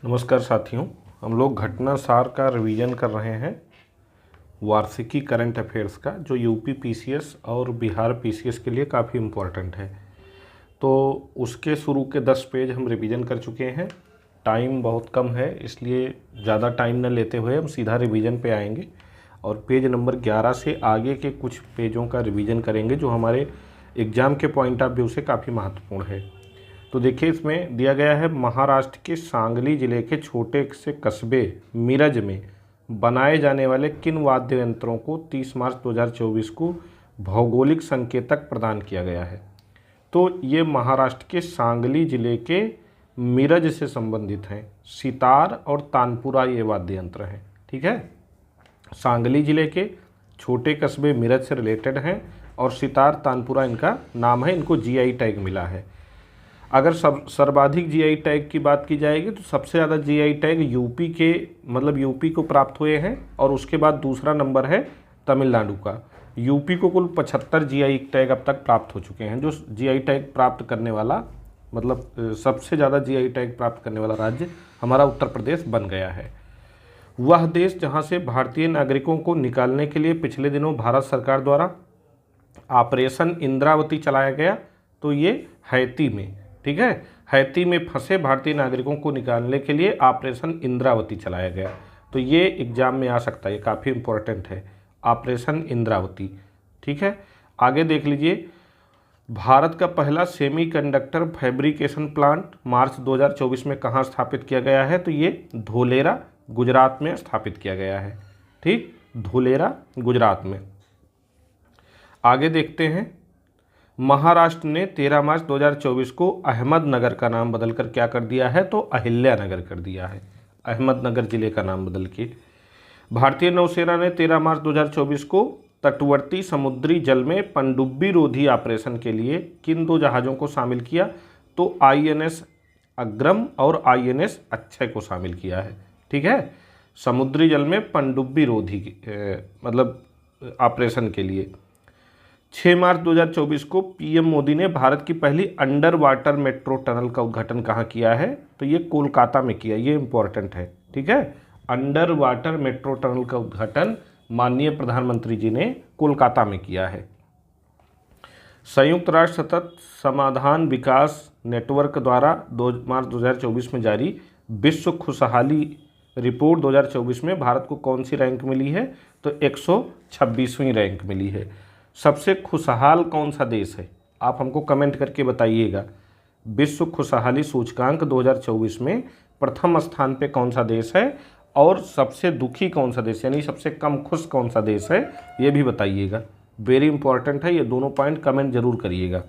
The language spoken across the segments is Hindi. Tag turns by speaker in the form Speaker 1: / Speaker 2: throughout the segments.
Speaker 1: नमस्कार साथियों, हम लोग घटना सार का रिवीजन कर रहे हैं वार्षिकी करंट अफेयर्स का, जो यूपी पीसीएस और बिहार पीसीएस के लिए काफ़ी इम्पोर्टेंट है। तो उसके शुरू के 10 पेज हम रिवीजन कर चुके हैं। टाइम बहुत कम है, इसलिए ज़्यादा टाइम न लेते हुए हम सीधा रिवीजन पे आएंगे और पेज नंबर 11 से आगे के कुछ पेजों का रिवीजन करेंगे, जो हमारे एग्ज़ाम के पॉइंट ऑफ व्यू से काफ़ी महत्वपूर्ण है। तो देखिए, इसमें दिया गया है महाराष्ट्र के सांगली जिले के छोटे से कस्बे मिरज में बनाए जाने वाले किन वाद्य यंत्रों को 30 मार्च 2024 को भौगोलिक संकेतक प्रदान किया गया है। तो ये महाराष्ट्र के सांगली जिले के मिरज से संबंधित हैं। सितार और तानपुरा ये वाद्य यंत्र हैं। ठीक है, सांगली जिले के छोटे कस्बे मिरज से रिलेटेड हैं और सितार तानपुरा इनका नाम है। इनको जीआई टैग मिला है। अगर सर्वाधिक जीआई टैग की बात की जाएगी तो सबसे ज़्यादा जीआई टैग यूपी के यूपी को प्राप्त हुए हैं और उसके बाद दूसरा नंबर है तमिलनाडु का। यूपी को कुल 75 जीआई टैग अब तक प्राप्त हो चुके हैं। जो जीआई टैग प्राप्त करने वाला सबसे ज़्यादा जीआई टैग प्राप्त करने वाला राज्य हमारा उत्तर प्रदेश बन गया है। वह देश जहाँ से भारतीय नागरिकों को निकालने के लिए पिछले दिनों भारत सरकार द्वारा ऑपरेशन इंद्रावती चलाया गया, तो ये हैती में। ठीक है, हैती में फंसे भारतीय नागरिकों को निकालने के लिए ऑपरेशन इंद्रावती चलाया गया। तो ये एग्जाम में आ सकता है, ये काफ़ी इम्पोर्टेंट है, ऑपरेशन इंद्रावती। ठीक है, आगे देख लीजिए। भारत का पहला सेमीकंडक्टर फैब्रिकेशन प्लांट मार्च 2024 में कहाँ स्थापित किया गया है? तो ये धोलेरा गुजरात में स्थापित किया गया है। ठीक, धोलेरा गुजरात में। आगे देखते हैं। महाराष्ट्र ने 13 मार्च 2024 को अहमदनगर का नाम बदलकर क्या कर दिया है? तो अहिल्यानगर कर दिया है। अहमदनगर जिले का नाम बदल के। भारतीय नौसेना ने 13 मार्च 2024 को तटवर्ती समुद्री जल में पनडुब्बी रोधी ऑपरेशन के लिए किन दो जहाज़ों को शामिल किया? तो आईएनएस अग्रम और आईएनएस अक्षय को शामिल किया है। ठीक है, समुद्री जल में पनडुब्बी रोधी ऑपरेशन के लिए। 6 मार्च 2024 को पीएम मोदी ने भारत की पहली अंडर वाटर मेट्रो टनल का उद्घाटन कहाँ किया है? तो ये कोलकाता में किया। ये इंपॉर्टेंट है। ठीक है, अंडर वाटर मेट्रो टनल का उद्घाटन माननीय प्रधानमंत्री जी ने कोलकाता में किया है। संयुक्त राष्ट्र सतत समाधान विकास नेटवर्क द्वारा 2 मार्च 2024 में जारी विश्व खुशहाली रिपोर्ट 2024 में भारत को कौन सी रैंक मिली है? तो 126वीं रैंक मिली है। सबसे खुशहाल कौन सा देश है? आप हमको कमेंट करके बताइएगा। विश्व खुशहाली सूचकांक 2024 में प्रथम स्थान पे कौन सा देश है और सबसे दुखी कौन सा देश, यानी सबसे कम खुश कौन सा देश है, ये भी बताइएगा। वेरी इंपॉर्टेंट है, ये दोनों पॉइंट कमेंट जरूर करिएगा।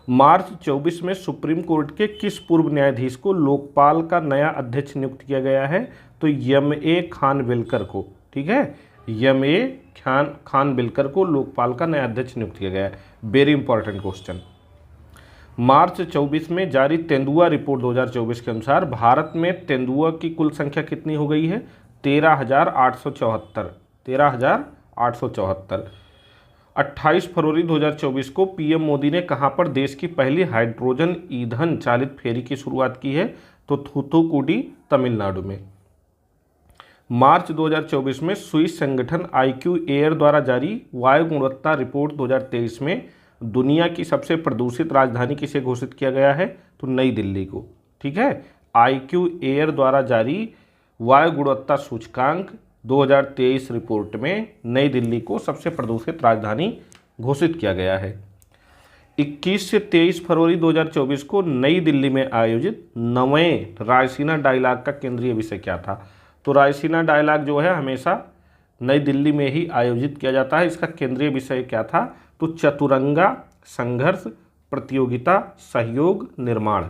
Speaker 1: मार्च 24 में सुप्रीम कोर्ट के किस पूर्व न्यायाधीश को लोकपाल का नया अध्यक्ष नियुक्त किया गया है? तो एम.ए. खानविलकर को। ठीक है, एम.ए. खानविलकर को लोकपाल का नया अध्यक्ष नियुक्त किया गया है। Very important question. मार्च 24 में जारी तेंदुआ रिपोर्ट 2024 के अनुसार भारत में तेंदुआ की कुल संख्या कितनी हो गई है? 13,874। 13,874। 28 फरवरी 2024 को पीएम मोदी ने कहां पर देश की पहली हाइड्रोजन ईंधन चालित फेरी की शुरुआत की है? तो थूथुकुडी, तमिलनाडु में। मार्च 2024 में स्विस संगठन IQ एयर द्वारा जारी वायु गुणवत्ता रिपोर्ट 2023 में दुनिया की सबसे प्रदूषित राजधानी किसे घोषित किया गया है? तो नई दिल्ली को। ठीक है, IQ एयर द्वारा जारी वायु गुणवत्ता सूचकांक 2023 रिपोर्ट में नई दिल्ली को सबसे प्रदूषित राजधानी घोषित किया गया है। 21 से 23 फरवरी 2024 को नई दिल्ली में आयोजित 9वें रायसीना डायलॉग का केंद्रीय विषय क्या था? तो रायसीना डायलॉग जो है हमेशा नई दिल्ली में ही आयोजित किया जाता है। इसका केंद्रीय विषय क्या था? तो चतुरंगा संघर्ष प्रतियोगिता सहयोग निर्माण।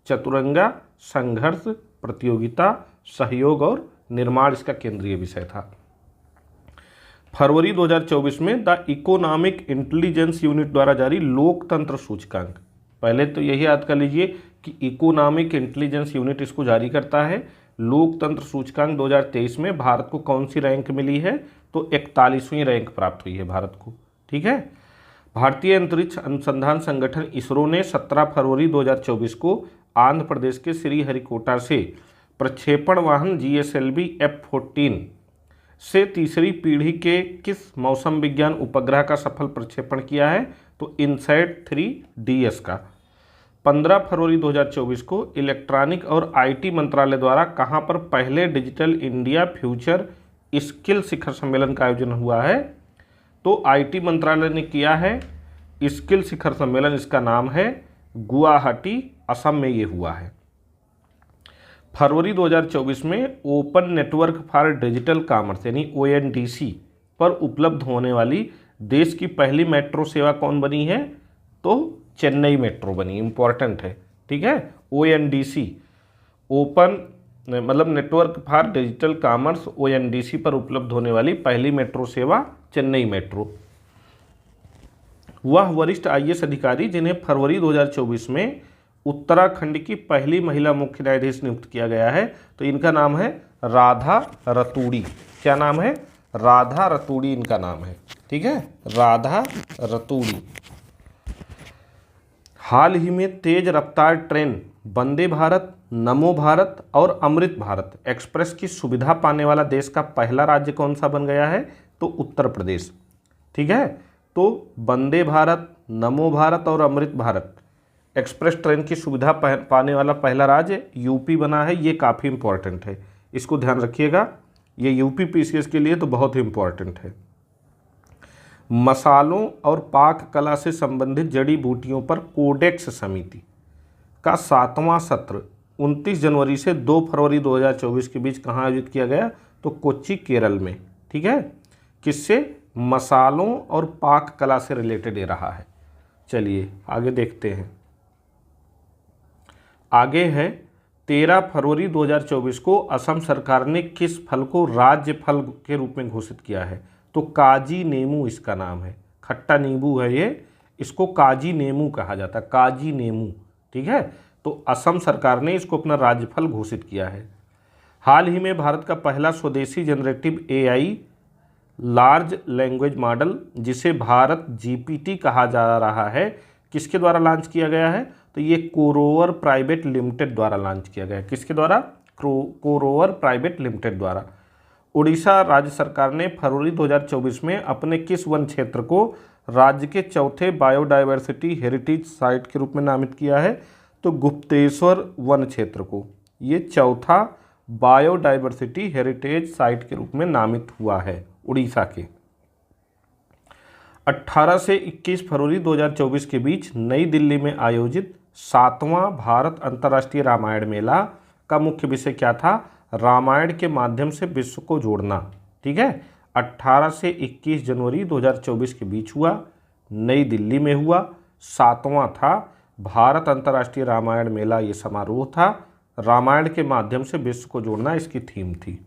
Speaker 1: चतुरंगा संघर्ष प्रतियोगिता सहयोग और निर्माण इसका केंद्रीय विषय था। फरवरी 2024 में द इकोनॉमिक इंटेलिजेंस यूनिट द्वारा जारी लोकतंत्र सूचकांक। पहले तो यही याद कर लीजिए कि इकोनॉमिक इंटेलिजेंस यूनिट इसको जारी करता है। लोकतंत्र सूचकांक 2023 में भारत को कौन सी रैंक मिली है? तो 41वीं रैंक प्राप्त हुई है भारत को। ठीक है, भारतीय अंतरिक्ष अनुसंधान संगठन इसरो ने 17 फरवरी 2024 को आंध्र प्रदेश के श्रीहरिकोटा से प्रक्षेपण वाहन GSLV F-14 से तीसरी पीढ़ी के किस मौसम विज्ञान उपग्रह का सफल प्रक्षेपण किया है? तो इनसैट 3DS का। 15 फरवरी 2024 को इलेक्ट्रॉनिक और IT मंत्रालय द्वारा कहाँ पर पहले डिजिटल इंडिया फ्यूचर स्किल शिखर सम्मेलन का आयोजन हुआ है? तो IT मंत्रालय ने किया है स्किल शिखर सम्मेलन, इसका नाम है गुवाहाटी, असम में ये हुआ है। फरवरी 2024 में open network for digital commerce यानी ONDC पर उपलब्ध होने वाली देश की पहली मेट्रो सेवा कौन बनी है? तो चेन्नई मेट्रो बनी, इंपॉर्टेंट है, ठीक है। ONDC ओपन मतलब network for digital commerce ONDC पर उपलब्ध होने वाली पहली मेट्रो सेवा चेन्नई मेट्रो। वह वरिष्ठ IAS अधिकारी जिन्हें फरवरी 2024 में उत्तराखंड की पहली महिला मुख्य न्यायाधीश नियुक्त किया गया है, तो इनका नाम है राधा रतूड़ी। क्या नाम है? राधा रतूड़ी इनका नाम है, ठीक है, राधा रतूड़ी। हाल ही में तेज रफ्तार ट्रेन वंदे भारत, नमो भारत और अमृत भारत एक्सप्रेस की सुविधा पाने वाला देश का पहला राज्य कौन सा बन गया है? तो उत्तर प्रदेश, ठीक है। तो वंदे भारत, नमो भारत और अमृत भारत एक्सप्रेस ट्रेन की सुविधा पाने वाला पहला राज्य यूपी बना है। ये काफ़ी इंपॉर्टेंट है, इसको ध्यान रखिएगा, ये यूपी PCS के लिए तो बहुत ही इंपॉर्टेंट है। मसालों और पाक कला से संबंधित जड़ी बूटियों पर कोडेक्स समिति का 7वां सत्र 29 जनवरी से 2 फरवरी 2024 के बीच कहाँ आयोजित किया गया? तो कोच्चि, केरल में, ठीक है। किससे? मसालों और पाक कला से रिलेटेड ये रहा है। चलिए आगे देखते हैं। आगे है 13 फरवरी 2024 को असम सरकार ने किस फल को राज्य फल के रूप में घोषित किया है? तो काजी नेमू इसका नाम है, खट्टा नींबू है ये, इसको काजी नेमू कहा जाता है, काजी नेमू, ठीक है। तो असम सरकार ने इसको अपना राज्य फल घोषित किया है। हाल ही में भारत का पहला स्वदेशी generative AI large language model, जिसे भारत GPT कहा जा रहा है, किसके द्वारा लॉन्च किया गया है? तो ये कोरोवर प्राइवेट लिमिटेड द्वारा लॉन्च किया गया है। किसके द्वारा? कोरोवर प्राइवेट लिमिटेड द्वारा। उड़ीसा राज्य सरकार ने फरवरी 2024 में अपने किस वन क्षेत्र को राज्य के चौथे बायोडायवर्सिटी हेरिटेज साइट के रूप में नामित किया है? तो गुप्तेश्वर वन क्षेत्र को ये चौथा बायोडायवर्सिटी हेरिटेज साइट के रूप में नामित हुआ है उड़ीसा के। 18 से 21 फरवरी 2024 के बीच नई दिल्ली में आयोजित 7वां भारत अंतर्राष्ट्रीय रामायण मेला का मुख्य विषय क्या था? रामायण के माध्यम से विश्व को जोड़ना, ठीक है। 18 से 21 जनवरी 2024 के बीच हुआ, नई दिल्ली में हुआ, 7वां था भारत अंतर्राष्ट्रीय रामायण मेला। ये समारोह था, रामायण के माध्यम से विश्व को जोड़ना इसकी थीम थी।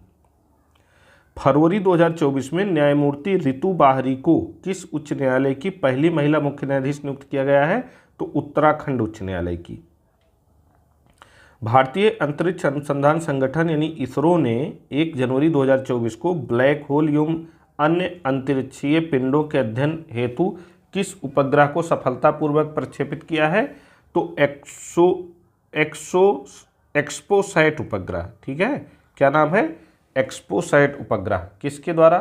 Speaker 1: फरवरी 2024 में न्यायमूर्ति रितु बाहरी को किस उच्च न्यायालय की पहली महिला मुख्य न्यायाधीश नियुक्त किया गया है? तो उत्तराखंड उच्च न्यायालय की। भारतीय अंतरिक्ष अनुसंधान संगठन यानी इसरो ने 1 जनवरी 2024 को ब्लैक होल एवं अन्य अंतरिक्षीय पिंडों के अध्ययन हेतु किस उपग्रह को सफलतापूर्वक प्रक्षेपित किया है? तो एक्सपोसैट उपग्रह, ठीक है। क्या नाम है? एक्सपोसैट उपग्रह। किसके द्वारा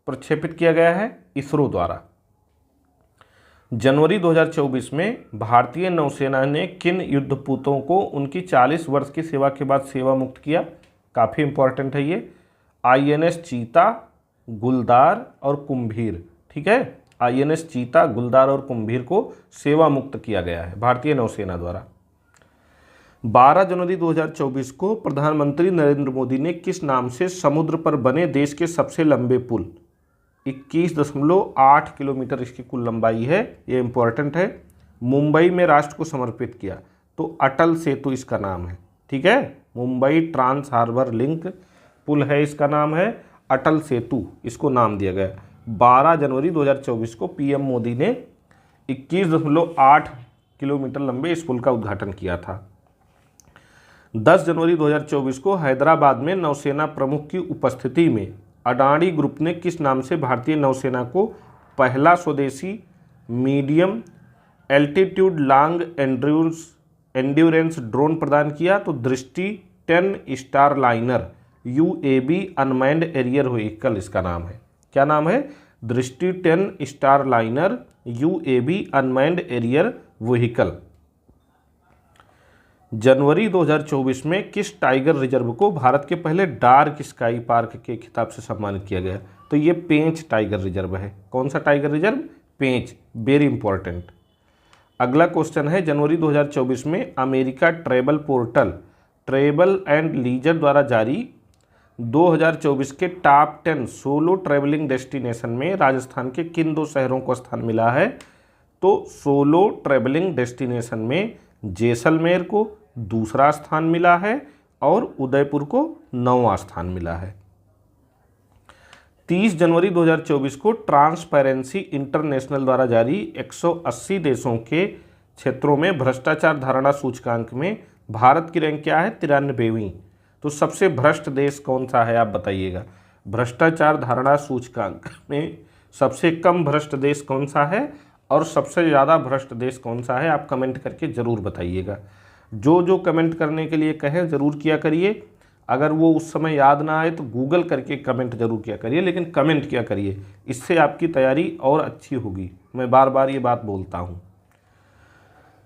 Speaker 1: प्रक्षेपित किया गया है? इसरो द्वारा। जनवरी 2024 में भारतीय नौसेना ने किन युद्धपोतों को उनकी 40 वर्ष की सेवा के बाद सेवा मुक्त किया? काफ़ी इंपॉर्टेंट है ये। INS चीता, गुलदार और कुंभीर, ठीक है। INS चीता, गुलदार और कुंभीर को सेवा मुक्त किया गया है भारतीय नौसेना द्वारा। 12 जनवरी 2024 को प्रधानमंत्री नरेंद्र मोदी ने किस नाम से समुद्र पर बने देश के सबसे लंबे पुल, 21.8 किलोमीटर इसकी कुल लंबाई है, ये इंपॉर्टेंट है, मुंबई में राष्ट्र को समर्पित किया? तो अटल सेतु इसका नाम है, ठीक है। मुंबई ट्रांस हार्बर लिंक पुल है, इसका नाम है अटल सेतु, इसको नाम दिया गया। 12 जनवरी 2024 को PM मोदी ने 21.8 किलोमीटर लंबे इस पुल का उद्घाटन किया था। 10 जनवरी 2024 को हैदराबाद में नौसेना प्रमुख की उपस्थिति में अडानी ग्रुप ने किस नाम से भारतीय नौसेना को पहला स्वदेशी medium altitude long endurance drone प्रदान किया? तो Drishti 10 starliner UAV unmanned aerial vehicle इसका नाम है। क्या नाम है? Drishti 10 starliner UAV unmanned aerial vehicle. जनवरी 2024 में किस टाइगर रिजर्व को भारत के पहले डार्क स्काई पार्क के खिताब से सम्मानित किया गया? तो ये पेंच टाइगर रिजर्व है। कौन सा tiger reserve? Pench. Very important. अगला क्वेश्चन है, जनवरी 2024 में America travel portal travel and leisure द्वारा जारी 2024 के टॉप 10 सोलो ट्रैवलिंग डेस्टिनेशन में राजस्थान के किन 2 शहरों को स्थान मिला है? तो सोलो ट्रैवलिंग डेस्टिनेशन में जैसलमेर को दूसरा स्थान मिला है और उदयपुर को 9वां स्थान मिला है। 30 जनवरी 2024 को ट्रांसपेरेंसी इंटरनेशनल द्वारा जारी 180 देशों के क्षेत्रों में भ्रष्टाचार धारणा सूचकांक में भारत की रैंक क्या है? 93वीं। तो सबसे भ्रष्ट देश कौन सा है आप बताइएगा? भ्रष्टाचार धारणा सूचकांक में सबसे कम भ्रष्ट देश कौन सा है और सबसे ज़्यादा भ्रष्ट देश कौन सा है? आप कमेंट करके ज़रूर बताइएगा। जो कमेंट करने के लिए कहें ज़रूर किया करिए। अगर वो उस समय याद ना आए तो गूगल करके कमेंट ज़रूर किया करिए, लेकिन कमेंट किया करिए, इससे आपकी तैयारी और अच्छी होगी। मैं बार बार ये बात बोलता हूँ।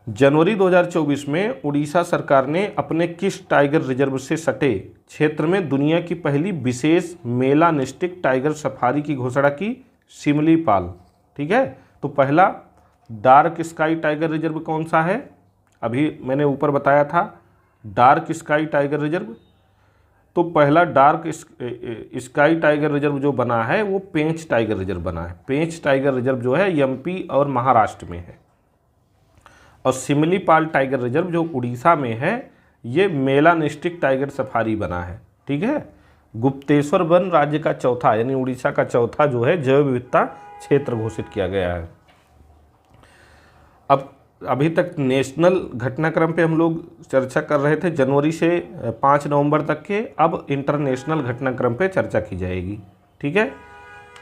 Speaker 1: जनवरी 2024 में उड़ीसा सरकार ने अपने किस टाइगर रिजर्व से सटे क्षेत्र में दुनिया की पहली विशेष मेलानिस्टिक टाइगर सफारी की घोषणा की? सिमलीपाल। ठीक है। तो पहला डार्क स्काई टाइगर रिजर्व कौन सा है? अभी मैंने ऊपर बताया था डार्क स्काई टाइगर रिजर्व। तो पहला डार्क स्काई टाइगर रिजर्व जो बना है वो पेंच टाइगर रिजर्व बना है। पेंच टाइगर रिजर्व जो है MP और महाराष्ट्र में है। और सिमलीपाल टाइगर रिजर्व जो उड़ीसा में है ये मेलानिस्टिक टाइगर सफारी बना है। ठीक है। गुप्तेश्वर वन राज्य का चौथा यानी उड़ीसा का चौथा जो है जैव विविधता क्षेत्र घोषित किया गया है। अब अभी तक नेशनल घटनाक्रम पे हम लोग चर्चा कर रहे थे जनवरी से 5 नवंबर तक के। अब इंटरनेशनल घटनाक्रम पे चर्चा की जाएगी। ठीक है।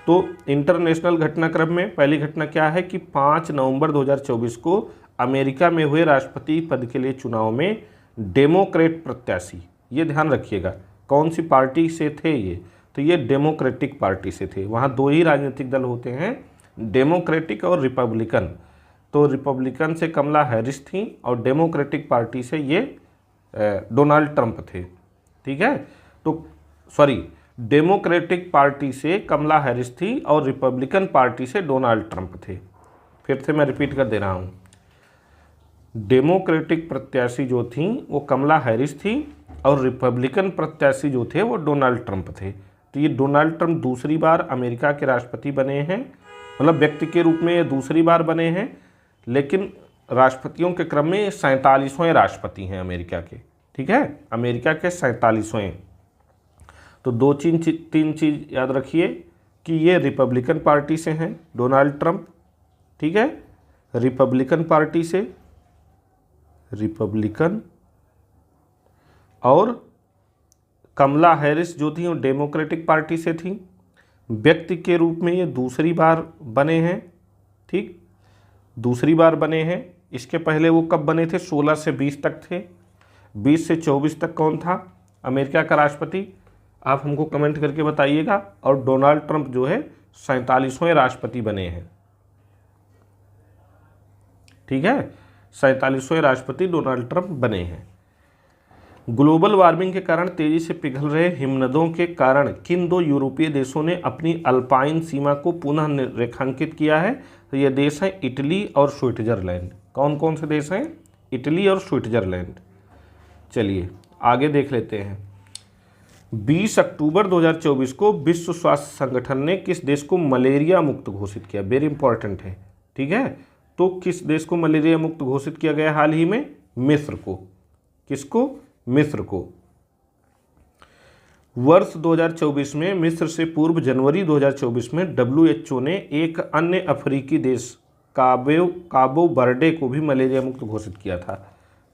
Speaker 1: तो इंटरनेशनल घटनाक्रम में पहली घटना क्या है कि 5 नवंबर 2024 को अमेरिका में हुए राष्ट्रपति पद के लिए चुनाव में डेमोक्रेट प्रत्याशी, ये ध्यान रखिएगा, कौन सी पार्टी से थे ये? तो ये डेमोक्रेटिक पार्टी से थे। वहाँ 2 ही राजनीतिक दल होते हैं, डेमोक्रेटिक और रिपब्लिकन। तो रिपब्लिकन से कमला हैरिस थी और डेमोक्रेटिक पार्टी से ये डोनाल्ड ट्रंप थे। ठीक है। तो सॉरी, डेमोक्रेटिक पार्टी से कमला हैरिस थी और रिपब्लिकन पार्टी से डोनाल्ड ट्रंप थे। फिर से मैं रिपीट कर दे रहा हूँ, डेमोक्रेटिक प्रत्याशी जो थी वो कमला हैरिस थी और रिपब्लिकन प्रत्याशी जो थे वो डोनाल्ड ट्रंप थे। तो ये डोनाल्ड ट्रंप दूसरी बार अमेरिका के राष्ट्रपति बने हैं, मतलब व्यक्ति के रूप में ये दूसरी बार बने हैं, लेकिन राष्ट्रपतियों के क्रम में ये 47वें राष्ट्रपति हैं अमेरिका के। ठीक है। अमेरिका के 47वें। तो 3 चीज़ याद रखिए कि ये रिपब्लिकन पार्टी से हैं डोनाल्ड ट्रंप। ठीक है। रिपब्लिकन पार्टी से, रिपब्लिकन, और कमला हैरिस जो थी वो डेमोक्रेटिक पार्टी से थी। व्यक्ति के रूप में ये दूसरी बार बने हैं। ठीक, दूसरी बार बने हैं। इसके पहले वो कब बने थे? 16 से 20 तक थे। 20 से 24 तक कौन था अमेरिका का राष्ट्रपति? आप हमको कमेंट करके बताइएगा। और डोनाल्ड ट्रंप जो है 47वें राष्ट्रपति बने हैं। ठीक है। 47वें राष्ट्रपति डोनाल्ड ट्रंप बने हैं। ग्लोबल वार्मिंग के कारण तेजी से पिघल रहे हिमनदों के कारण किन 2 यूरोपीय देशों ने अपनी अल्पाइन सीमा को पुनः रेखांकित किया है? तो ये देश हैं इटली और स्विट्जरलैंड। कौन कौन से देश हैं? इटली और स्विट्जरलैंड। चलिए आगे देख लेते हैं। 20 अक्टूबर 2024 को विश्व स्वास्थ्य संगठन ने किस देश को मलेरिया मुक्त घोषित किया? वेरी इंपॉर्टेंट है। ठीक है। तो किस देश को मलेरिया मुक्त घोषित किया गया हाल ही में? मिस्र को। किसको? मिस्र को। वर्ष 2024 में मिस्र से पूर्व जनवरी 2024 में WHO ने एक अन्य अफ्रीकी देश काबो बर्डे को भी मलेरिया मुक्त घोषित किया था।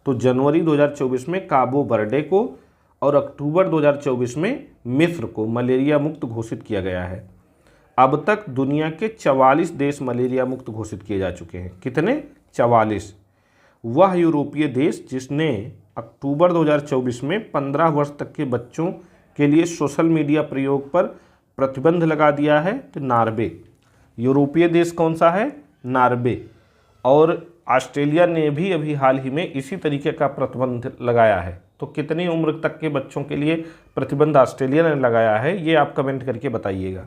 Speaker 1: तो जनवरी 2024 में काबो बर्डे को और अक्टूबर 2024 में मिस्र को मलेरिया मुक्त घोषित किया गया है। अब तक दुनिया के 44 देश मलेरिया मुक्त घोषित किए जा चुके हैं। कितने? 44। वह यूरोपीय देश जिसने अक्टूबर 2024 में 15 वर्ष तक के बच्चों के लिए सोशल मीडिया प्रयोग पर प्रतिबंध लगा दिया है, तो नॉर्वे। यूरोपीय देश कौन सा है? नॉर्वे। और ऑस्ट्रेलिया ने भी अभी हाल ही में इसी तरीके का प्रतिबंध लगाया है। तो कितनी उम्र तक के बच्चों के लिए प्रतिबंध ऑस्ट्रेलिया ने लगाया है, ये आप कमेंट करके बताइएगा।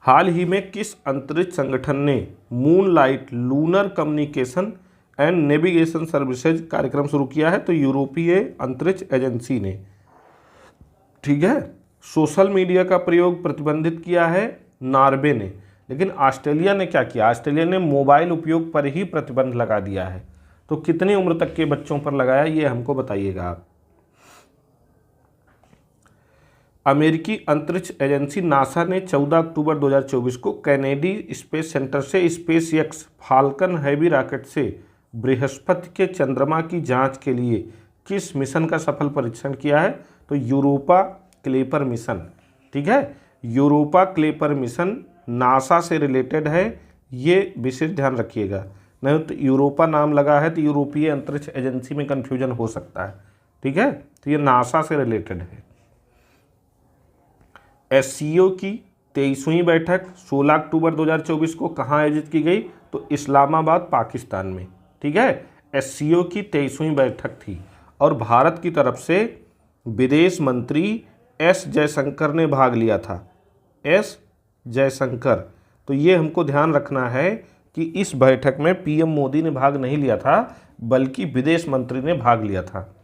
Speaker 1: हाल ही में किस अंतरिक्ष संगठन ने moonlight lunar communication and navigation services कार्यक्रम शुरू किया है? तो यूरोपीय अंतरिक्ष एजेंसी ने। ठीक है, सोशल मीडिया का प्रयोग प्रतिबंधित किया है नॉर्वे ने, लेकिन ऑस्ट्रेलिया ने क्या किया? ऑस्ट्रेलिया ने मोबाइल उपयोग पर ही प्रतिबंध लगा दिया है। तो कितनी उम्र तक के बच्चों पर लगाया, ये हमको बताइएगा आप। अमेरिकी अंतरिक्ष एजेंसी नासा ने 14 अक्टूबर 2024 को कैनेडी स्पेस सेंटर से space x falcon heavy rocket से बृहस्पति के चंद्रमा की जांच के लिए किस मिशन का सफल परीक्षण किया है? तो यूरोपा क्लिपर मिशन। ठीक है, यूरोपा क्लिपर मिशन नासा से रिलेटेड है, ये विशेष ध्यान रखिएगा। नहीं तो यूरोपा नाम लगा है तो यूरोपीय अंतरिक्ष एजेंसी में कन्फ्यूजन हो सकता है। ठीक है, तो ये नासा से रिलेटेड है। एससीओ की 23वीं बैठक 16 अक्टूबर 2024 को कहाँ आयोजित की गई? तो इस्लामाबाद, पाकिस्तान में। ठीक है, एससीओ की 23वीं बैठक थी और भारत की तरफ से विदेश मंत्री एस जयशंकर ने भाग लिया था। एस जयशंकर। तो ये हमको ध्यान रखना है कि इस बैठक में पीएम मोदी ने भाग नहीं लिया था, बल्कि विदेश मंत्री ने भाग लिया था।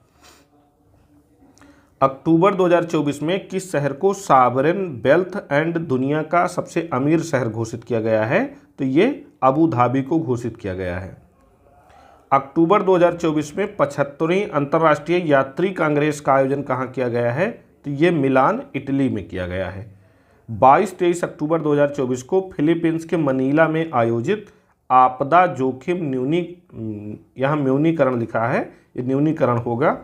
Speaker 1: अक्टूबर 2024 में किस शहर को सॉवरेन वेल्थ एंड दुनिया का सबसे अमीर शहर घोषित किया गया है? तो ये अबू धाबी को घोषित किया गया है। अक्टूबर 2024 में 75वीं अंतर्राष्ट्रीय यात्री कांग्रेस का आयोजन कहाँ किया गया है? तो ये मिलान, इटली में किया गया है। 22-23 अक्टूबर 2024 को फिलीपींस के मनीला में आयोजित आपदा जोखिम यहाँ न्यूनीकरण लिखा है, ये न्यूनीकरण होगा।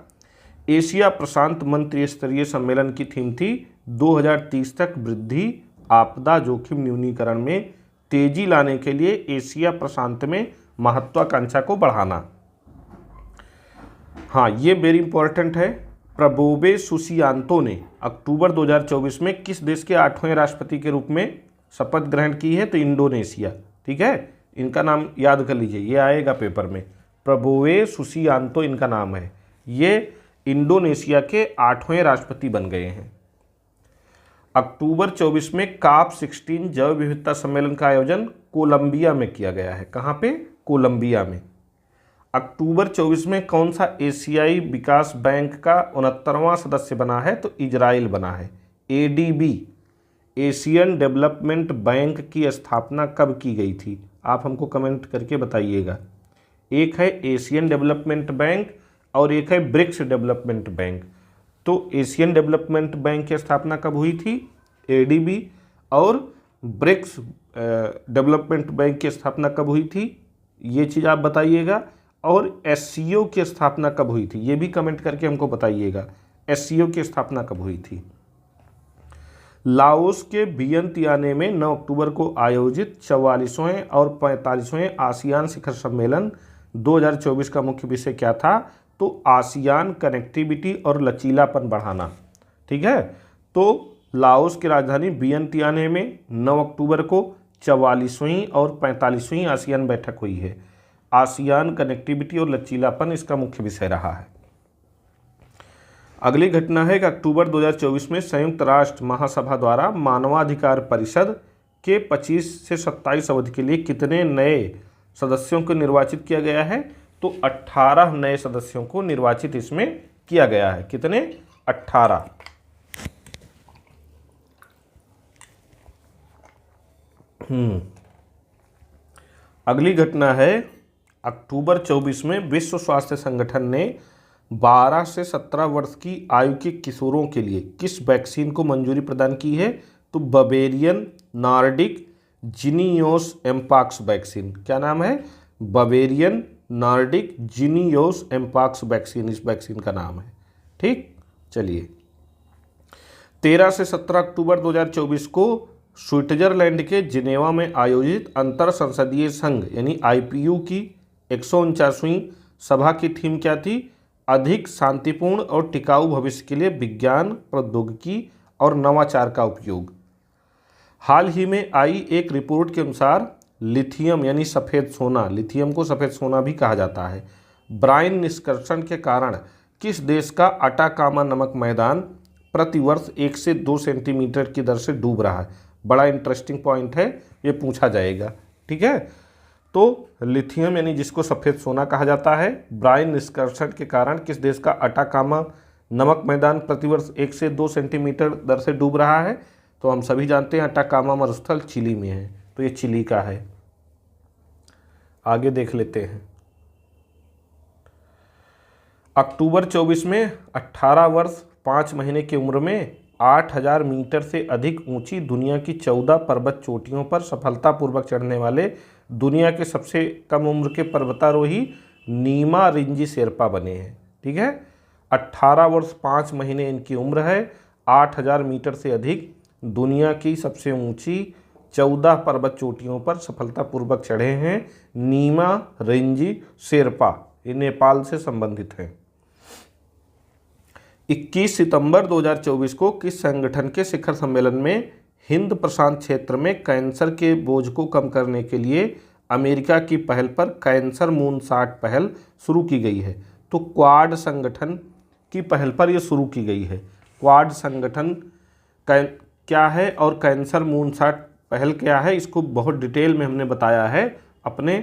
Speaker 1: एशिया प्रशांत मंत्री स्तरीय सम्मेलन की थीम थी 2030 तक वृद्धि आपदा जोखिम न्यूनीकरण में तेजी लाने के लिए एशिया प्रशांत में महत्वाकांक्षा को बढ़ाना। हाँ, ये वेरी इंपॉर्टेंट है। प्रबोवे सुसियांतो ने अक्टूबर 2024 में किस देश के 8वें राष्ट्रपति के रूप में शपथ ग्रहण की है? तो इंडोनेशिया। ठीक है, इनका नाम याद कर लीजिए, ये आएगा पेपर में। प्रबोवे सुसियांतो इनका नाम है। ये इंडोनेशिया के 8वें राष्ट्रपति बन गए हैं। अक्टूबर 24 में COP16 जैव विविधता सम्मेलन का आयोजन कोलंबिया में किया गया है। कहाँ पे? कोलंबिया में। अक्टूबर 24 में कौन सा एशियाई विकास बैंक का 69वां सदस्य बना है? तो इजराइल बना है। ADB, एशियन डेवलपमेंट बैंक की स्थापना कब की गई थी? आप हमको कमेंट करके बताइएगा। एक है एशियन डेवलपमेंट बैंक और एक है ब्रिक्स डेवलपमेंट बैंक। तो एशियन डेवलपमेंट बैंक की स्थापना कब हुई थी? ADB। और ब्रिक्स डेवलपमेंट बैंक की स्थापना कब हुई थी? ये चीज़ आप बताइएगा। और SCO की स्थापना कब हुई थी? ये भी कमेंट करके हमको बताइएगा, SCO की स्थापना कब हुई थी। लाओस के वियंतियाने में 9 अक्टूबर को आयोजित 44वें और 45वें आसियान शिखर सम्मेलन 2024 का मुख्य विषय क्या था? तो आसियान कनेक्टिविटी और लचीलापन बढ़ाना। ठीक है, तो लाओस की राजधानी वियंतियाने में 9 अक्टूबर को 44वीं और 45वीं आसियान बैठक हुई है। आसियान कनेक्टिविटी और लचीलापन इसका मुख्य विषय रहा है। अगली घटना है कि अक्टूबर 2024 में संयुक्त राष्ट्र महासभा द्वारा मानवाधिकार परिषद के 25 से 27 अवधि के लिए कितने नए सदस्यों को निर्वाचित किया गया है? तो 18 नए सदस्यों को निर्वाचित इसमें किया गया है। कितने? 18। अगली घटना है अक्टूबर 24 में विश्व स्वास्थ्य संगठन ने 12 से 17 वर्ष की आयु के किशोरों के लिए किस वैक्सीन को मंजूरी प्रदान की है? तो बवेरियन नॉर्डिक जिनियोस एम्पाक्स वैक्सीन। क्या नाम है? बवेरियन नॉर्डिक जिनियोस एम्पाक्स वैक्सीन, इस वैक्सीन का नाम है। ठीक, चलिए। 13 से 17 अक्टूबर 2024 को स्विट्जरलैंड के जिनेवा में आयोजित अंतर संसदीय संघ यानी IPU की 149वीं सभा की थीम क्या थी? अधिक शांतिपूर्ण और टिकाऊ भविष्य के लिए विज्ञान, प्रौद्योगिकी और नवाचार का उपयोग। हाल ही में आई एक रिपोर्ट के अनुसार लिथियम यानी सफ़ेद सोना, लिथियम को सफ़ेद सोना भी कहा जाता है, ब्राइन निष्कर्षण के कारण किस देश का अटाकामा नमक मैदान प्रतिवर्ष 1 से 2 सेंटीमीटर की दर से डूब रहा है? बड़ा इंटरेस्टिंग पॉइंट है, ये पूछा जाएगा। ठीक है, तो लिथियम यानी जिसको सफ़ेद सोना कहा जाता है, ब्राइन निष्कर्षण के कारण किस देश का अटाकामा नमक मैदान प्रतिवर्ष 1 से 2 सेंटीमीटर दर से डूब रहा है? तो हम सभी जानते हैं अटाकामा मरुस्थल चिली में है, तो ये चिली का है। आगे देख लेते हैं। अक्टूबर 24 में 18 वर्ष 5 महीने की उम्र में 8000 मीटर से अधिक ऊंची दुनिया की 14 पर्वत चोटियों पर सफलतापूर्वक चढ़ने वाले दुनिया के सबसे कम उम्र के पर्वतारोही नीमा रिंजी शेरपा बने हैं। ठीक है, 18 वर्ष 5 महीने इनकी उम्र है, 8000 मीटर से अधिक दुनिया की सबसे ऊंची 14 पर्वत चोटियों पर सफलतापूर्वक चढ़े हैं नीमा रिंजी शेरपा। ये नेपाल से संबंधित हैं। 21 सितंबर 2024 को किस संगठन के शिखर सम्मेलन में हिंद प्रशांत क्षेत्र में कैंसर के बोझ को कम करने के लिए अमेरिका की पहल पर कैंसर मूनशॉट पहल शुरू की गई है? तो क्वाड संगठन की पहल पर यह शुरू की गई है। क्वाड संगठन क्या है और कैंसर मूनशॉट पहल क्या है, इसको बहुत डिटेल में हमने बताया है अपने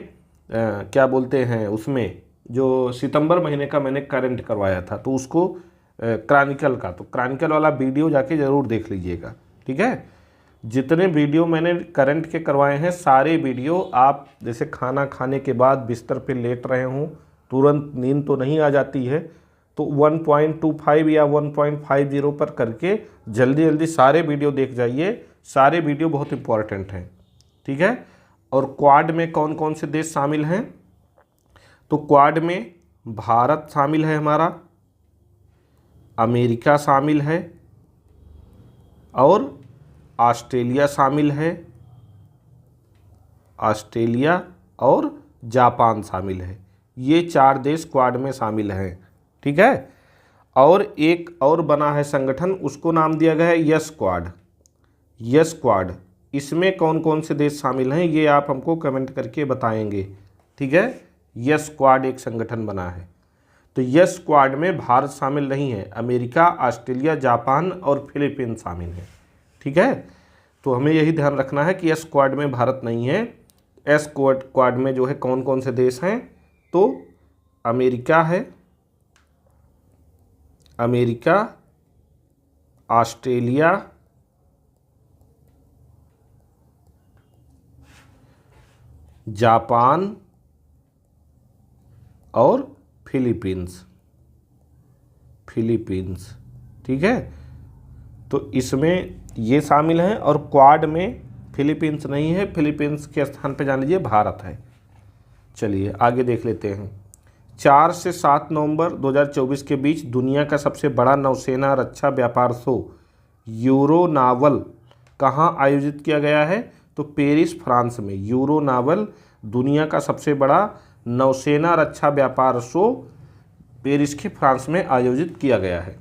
Speaker 1: क्या बोलते हैं उसमें, जो सितंबर महीने का मैंने करंट करवाया था, तो उसको क्रॉनिकल का, तो क्रॉनिकल वाला वीडियो जाके ज़रूर देख लीजिएगा। ठीक है, जितने वीडियो मैंने करंट के करवाए हैं सारे वीडियो आप जैसे खाना खाने के बाद बिस्तर पे लेट रहे हों, तुरंत नींद तो नहीं आ जाती है, तो 1.25 या 1.50 पर करके जल्दी जल्दी सारे वीडियो देख जाइए। सारे वीडियो बहुत इंपॉर्टेंट हैं। ठीक है, और क्वाड में कौन कौन से देश शामिल हैं? तो क्वाड में भारत शामिल है हमारा, अमेरिका शामिल है और ऑस्ट्रेलिया शामिल है, ऑस्ट्रेलिया और जापान शामिल है। ये 4 देश क्वाड में शामिल हैं। ठीक है, और एक और बना है संगठन, उसको नाम दिया गया है यस क्वाड। यस क्वाड, इसमें कौन कौन से देश शामिल हैं ये आप हमको कमेंट करके बताएंगे। ठीक है, यस क्वाड एक संगठन बना है। तो यस क्वाड में भारत शामिल नहीं है, अमेरिका, ऑस्ट्रेलिया, जापान और फिलीपींस शामिल है। ठीक है, तो हमें यही ध्यान रखना है कि यस क्वाड में भारत नहीं है। एस क्वाड में जो है कौन कौन से देश हैं, तो अमेरिका है, अमेरिका, ऑस्ट्रेलिया, जापान और फिलीपींस। ठीक है, तो इसमें ये शामिल हैं और क्वाड में फिलीपींस नहीं है, फिलीपींस के स्थान पे जान लीजिए भारत है। चलिए आगे देख लेते हैं। 4 से 7 नवंबर 2024 के बीच दुनिया का सबसे बड़ा नौसेना रक्षा व्यापार शो यूरोनावल कहाँ आयोजित किया गया है? तो पेरिस, फ्रांस में। यूरोनावल दुनिया का सबसे बड़ा नौसेना रक्षा व्यापार शो पेरिस के फ्रांस में आयोजित किया गया है।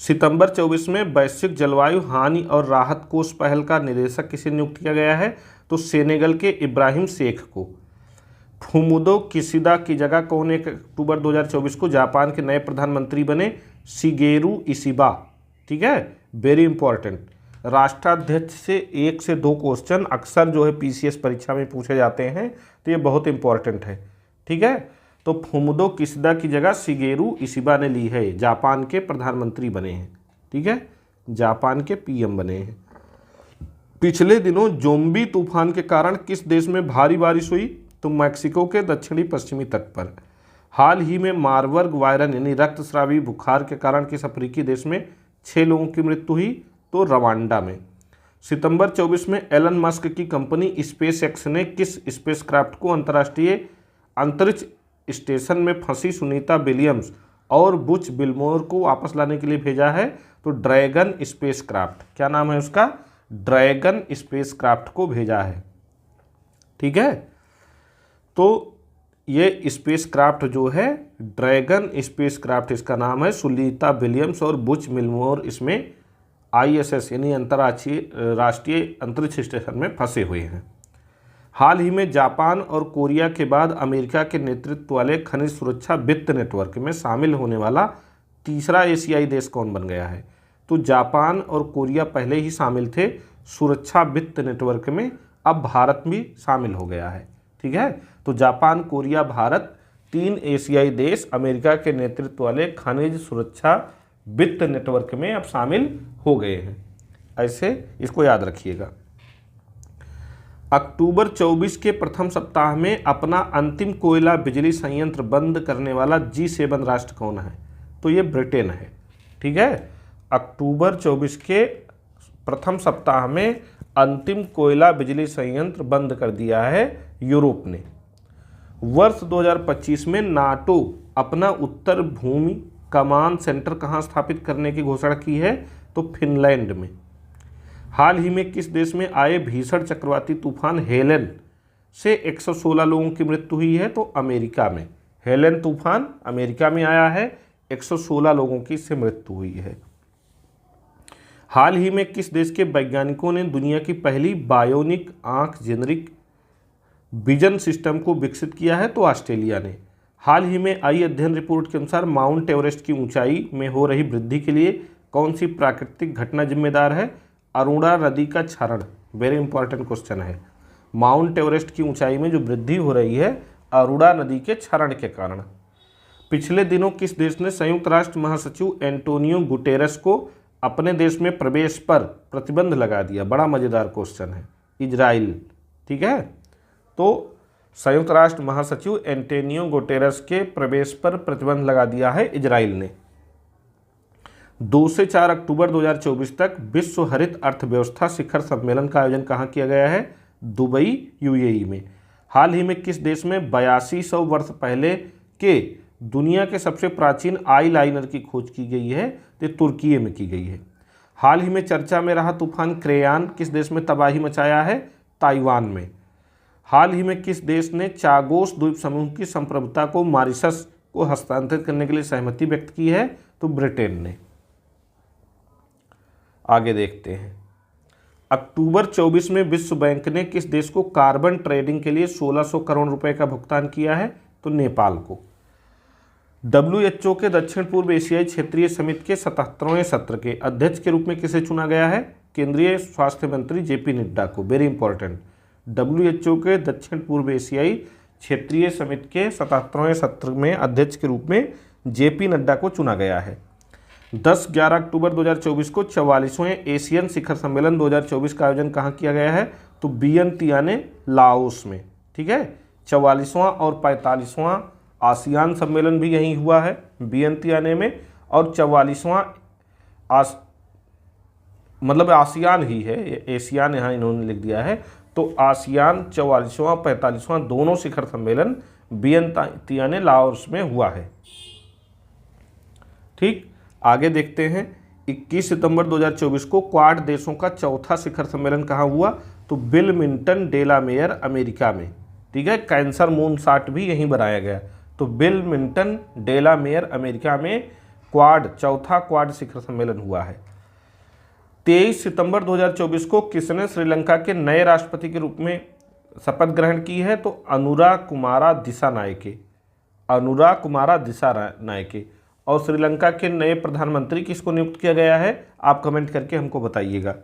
Speaker 1: सितंबर 24 में वैश्विक जलवायु हानि और राहत कोष पहल का निदेशक किसे नियुक्त किया गया है? तो सेनेगल के इब्राहिम शेख को। फुमुदो किशिदा की जगह कौन 1 अक्टूबर 2024 को जापान के नए प्रधानमंत्री बने? Shigeru Ishiba. ठीक है, वेरी इंपॉर्टेंट। राष्ट्राध्यक्ष से 1 से 2 क्वेश्चन अक्सर जो है पीसीएस परीक्षा में पूछे जाते हैं, तो ये बहुत इंपॉर्टेंट है। ठीक है, तो फुमुदो किशिदा की जगह शिगेरू इशिबा ने ली है, जापान के प्रधानमंत्री बने हैं। ठीक है, जापान के पीएम बने हैं। पिछले दिनों जोम्बी तूफान के कारण किस देश में भारी बारिश हुई? तो मैक्सिको के दक्षिणी पश्चिमी तट पर। हाल ही में मारबर्ग वायरस यानी रक्तस्रावी बुखार के कारण किस अफ्रीकी देश में 6 लोगों की मृत्यु हुई? तो रवांडा में। सितंबर 24 में एलन मस्क की कंपनी स्पेस एक्स ने किस स्पेसक्राफ्ट को अंतर्राष्ट्रीय अंतरिक्ष स्टेशन में फंसी सुनीता विलियम्स और बुच विल्मोर को वापस लाने के लिए भेजा है? तो ड्रैगन स्पेसक्राफ्ट। क्या नाम है उसका? ड्रैगन स्पेसक्राफ्ट को भेजा है। ठीक है, तो ये स्पेस क्राफ्ट जो है ड्रैगन स्पेस क्राफ्ट इसका नाम है। सुनीता विलियम्स और बुच मिलमोर इसमें ISS यानी राष्ट्रीय अंतरिक्ष स्टेशन में फंसे हुए हैं। हाल ही में जापान और कोरिया के बाद अमेरिका के नेतृत्व वाले खनिज सुरक्षा वित्त नेटवर्क में शामिल होने वाला तीसरा एशियाई देश कौन बन गया है? तो जापान और कोरिया पहले ही शामिल थे सुरक्षा वित्त नेटवर्क में, अब भारत भी शामिल हो गया है। ठीक है, तो जापान, कोरिया, भारत, 3 एशियाई देश अमेरिका के नेतृत्व वाले खनिज सुरक्षा वित्त नेटवर्क में अब शामिल हो गए हैं। ऐसे इसको याद रखिएगा। अक्टूबर 24 के प्रथम सप्ताह में अपना अंतिम कोयला बिजली संयंत्र बंद करने वाला G7 राष्ट्र कौन है? तो ये ब्रिटेन है। ठीक है, अक्टूबर 24 के प्रथम सप्ताह में अंतिम कोयला बिजली संयंत्र बंद कर दिया है यूरोप ने। वर्ष 2025 में नाटो अपना उत्तर भूमि कमांड सेंटर कहाँ स्थापित करने की घोषणा की है? तो फिनलैंड में। हाल ही में किस देश में आए भीषण चक्रवाती तूफान हेलेन से 116 लोगों की मृत्यु हुई है? तो अमेरिका में। हेलेन तूफान अमेरिका में आया है, 116 लोगों की इससे मृत्यु हुई है। हाल ही में किस देश के वैज्ञानिकों ने दुनिया की पहली बायोनिक आंख जेनरिक विजन सिस्टम को विकसित किया है? तो ऑस्ट्रेलिया ने। हाल ही में आई अध्ययन रिपोर्ट के अनुसार माउंट एवरेस्ट की ऊंचाई में हो रही वृद्धि के लिए कौन सी प्राकृतिक घटना जिम्मेदार है? अरुणा नदी का क्षरण। वेरी इंपॉर्टेंट क्वेश्चन है। माउंट एवरेस्ट की ऊंचाई में जो वृद्धि हो रही है अरुणा नदी के क्षरण के कारण। पिछले दिनों किस देश ने संयुक्त राष्ट्र महासचिव एंटोनियो गुटेरेस को अपने देश में प्रवेश पर प्रतिबंध लगा दिया? बड़ा मजेदार क्वेश्चन है। इजराइल। ठीक है, तो संयुक्त राष्ट्र महासचिव एंटोनियो गुटेरेस के प्रवेश पर प्रतिबंध लगा दिया है इजराइल ने। 2 से 4 अक्टूबर 2024 तक विश्व हरित अर्थव्यवस्था शिखर सम्मेलन का आयोजन कहाँ किया गया है? दुबई, UAE में। हाल ही में किस देश में 8200 वर्ष पहले के दुनिया के सबसे प्राचीन आई लाइनर की खोज की गई है? तो तुर्की में की गई है। हाल ही में चर्चा में रहा तूफान क्रेयान किस देश में तबाही मचाया है? ताइवान में। हाल ही में किस देश ने चागोस द्वीप समूह की संप्रभुता को मॉरिशस को हस्तांतरित करने के लिए सहमति व्यक्त की है? तो ब्रिटेन ने। आगे देखते हैं। अक्टूबर 24 में विश्व बैंक ने किस देश को कार्बन ट्रेडिंग के लिए 1600 करोड़ रुपए का भुगतान किया है? तो नेपाल को। WHO के दक्षिण पूर्व एशियाई क्षेत्रीय समिति के 77वें सत्र के अध्यक्ष के रूप में किसे चुना गया है? केंद्रीय स्वास्थ्य मंत्री JP नड्डा को। Very important. WHO के दक्षिण पूर्व एशियाई क्षेत्रीय समिति के 77वें सत्र में अध्यक्ष के रूप में JP नड्डा को चुना गया है। 10-11 अक्टूबर 2024 को 44वें एशियन शिखर सम्मेलन 2024 का आयोजन कहाँ किया गया है? तो वियंतियाने, लाओस में। ठीक है, 44वां और 45वां आसियान सम्मेलन भी यहीं हुआ है वियंतियाने में, और 44वां मतलब आसियान ही है, एशियान यहाँ इन्होंने लिख दिया है। तो आसियान 44वां 45वां दोनों शिखर सम्मेलन वियंतियाने, लाओस में हुआ है। ठीक, आगे देखते हैं। 21 सितंबर 2024 को क्वाड देशों का चौथा शिखर सम्मेलन कहाँ हुआ? तो विलमिंगटन, डेलावेयर, अमेरिका में। ठीक है, कैंसर मून साट भी यहीं बनाया गया। तो विलमिंगटन, डेलावेयर, अमेरिका में चौथा क्वाड शिखर सम्मेलन हुआ है। 23 सितंबर 2024 को किसने श्रीलंका के नए राष्ट्रपति के रूप में शपथ ग्रहण की है? तो अनुरा कुमारा दिसानायके। और श्रीलंका के नए प्रधानमंत्री किसको नियुक्त किया गया है? आप कमेंट करके हमको बताइएगा।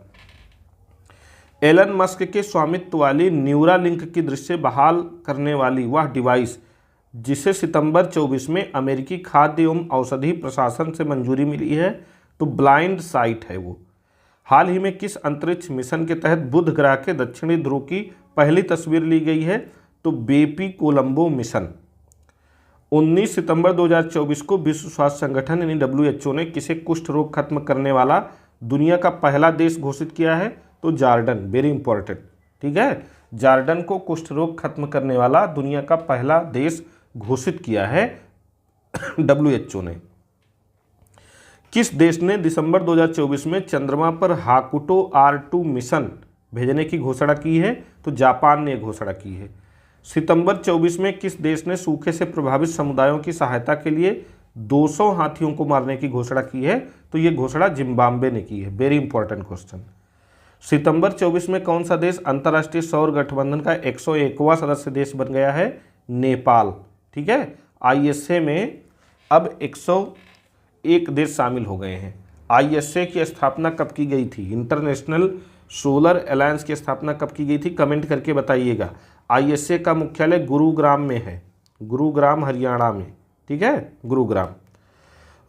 Speaker 1: एलन मस्क के स्वामित्व वाली न्यूरालिंक की दृश्य बहाल करने वाली वह डिवाइस जिसे सितंबर 24 में अमेरिकी खाद्य एवं औषधि प्रशासन से मंजूरी मिली है, तो ब्लाइंड साइट है वो। हाल ही में किस अंतरिक्ष मिशन के तहत बुध ग्रह के दक्षिणी ध्रुव की पहली तस्वीर ली गई है? तो बेपी कोलंबो मिशन। 19 सितंबर 2024 को विश्व स्वास्थ्य संगठन यानी WHO ने किसे कुष्ठ रोग खत्म करने वाला दुनिया का पहला देश घोषित किया है? तो जॉर्डन। Very important. ठीक है, जॉर्डन को कुष्ठ रोग खत्म करने वाला दुनिया का पहला देश घोषित किया है WHO ने। किस देश ने दिसंबर 2024 में चंद्रमा पर हाकुटो R2 मिशन भेजने की घोषणा की है? तो जापान ने घोषणा की है। सितंबर 24 में किस देश ने सूखे से प्रभावित समुदायों की सहायता के लिए 200 हाथियों को मारने की घोषणा की है? तो ये घोषणा जिम्बाब्वे ने की है। Very important question. सितंबर 24 में कौन सा देश अंतर्राष्ट्रीय सौर गठबंधन का 101वां सदस्य देश बन गया है? नेपाल। ठीक है, आईएसए में अब 101 देश शामिल हो गए हैं। आईएसए की स्थापना कब की गई थी? इंटरनेशनल सोलर अलायंस की स्थापना कब की गई थी? कमेंट करके बताइएगा। आईएसए का मुख्यालय गुरुग्राम में है, गुरुग्राम हरियाणा में। ठीक है, गुरुग्राम।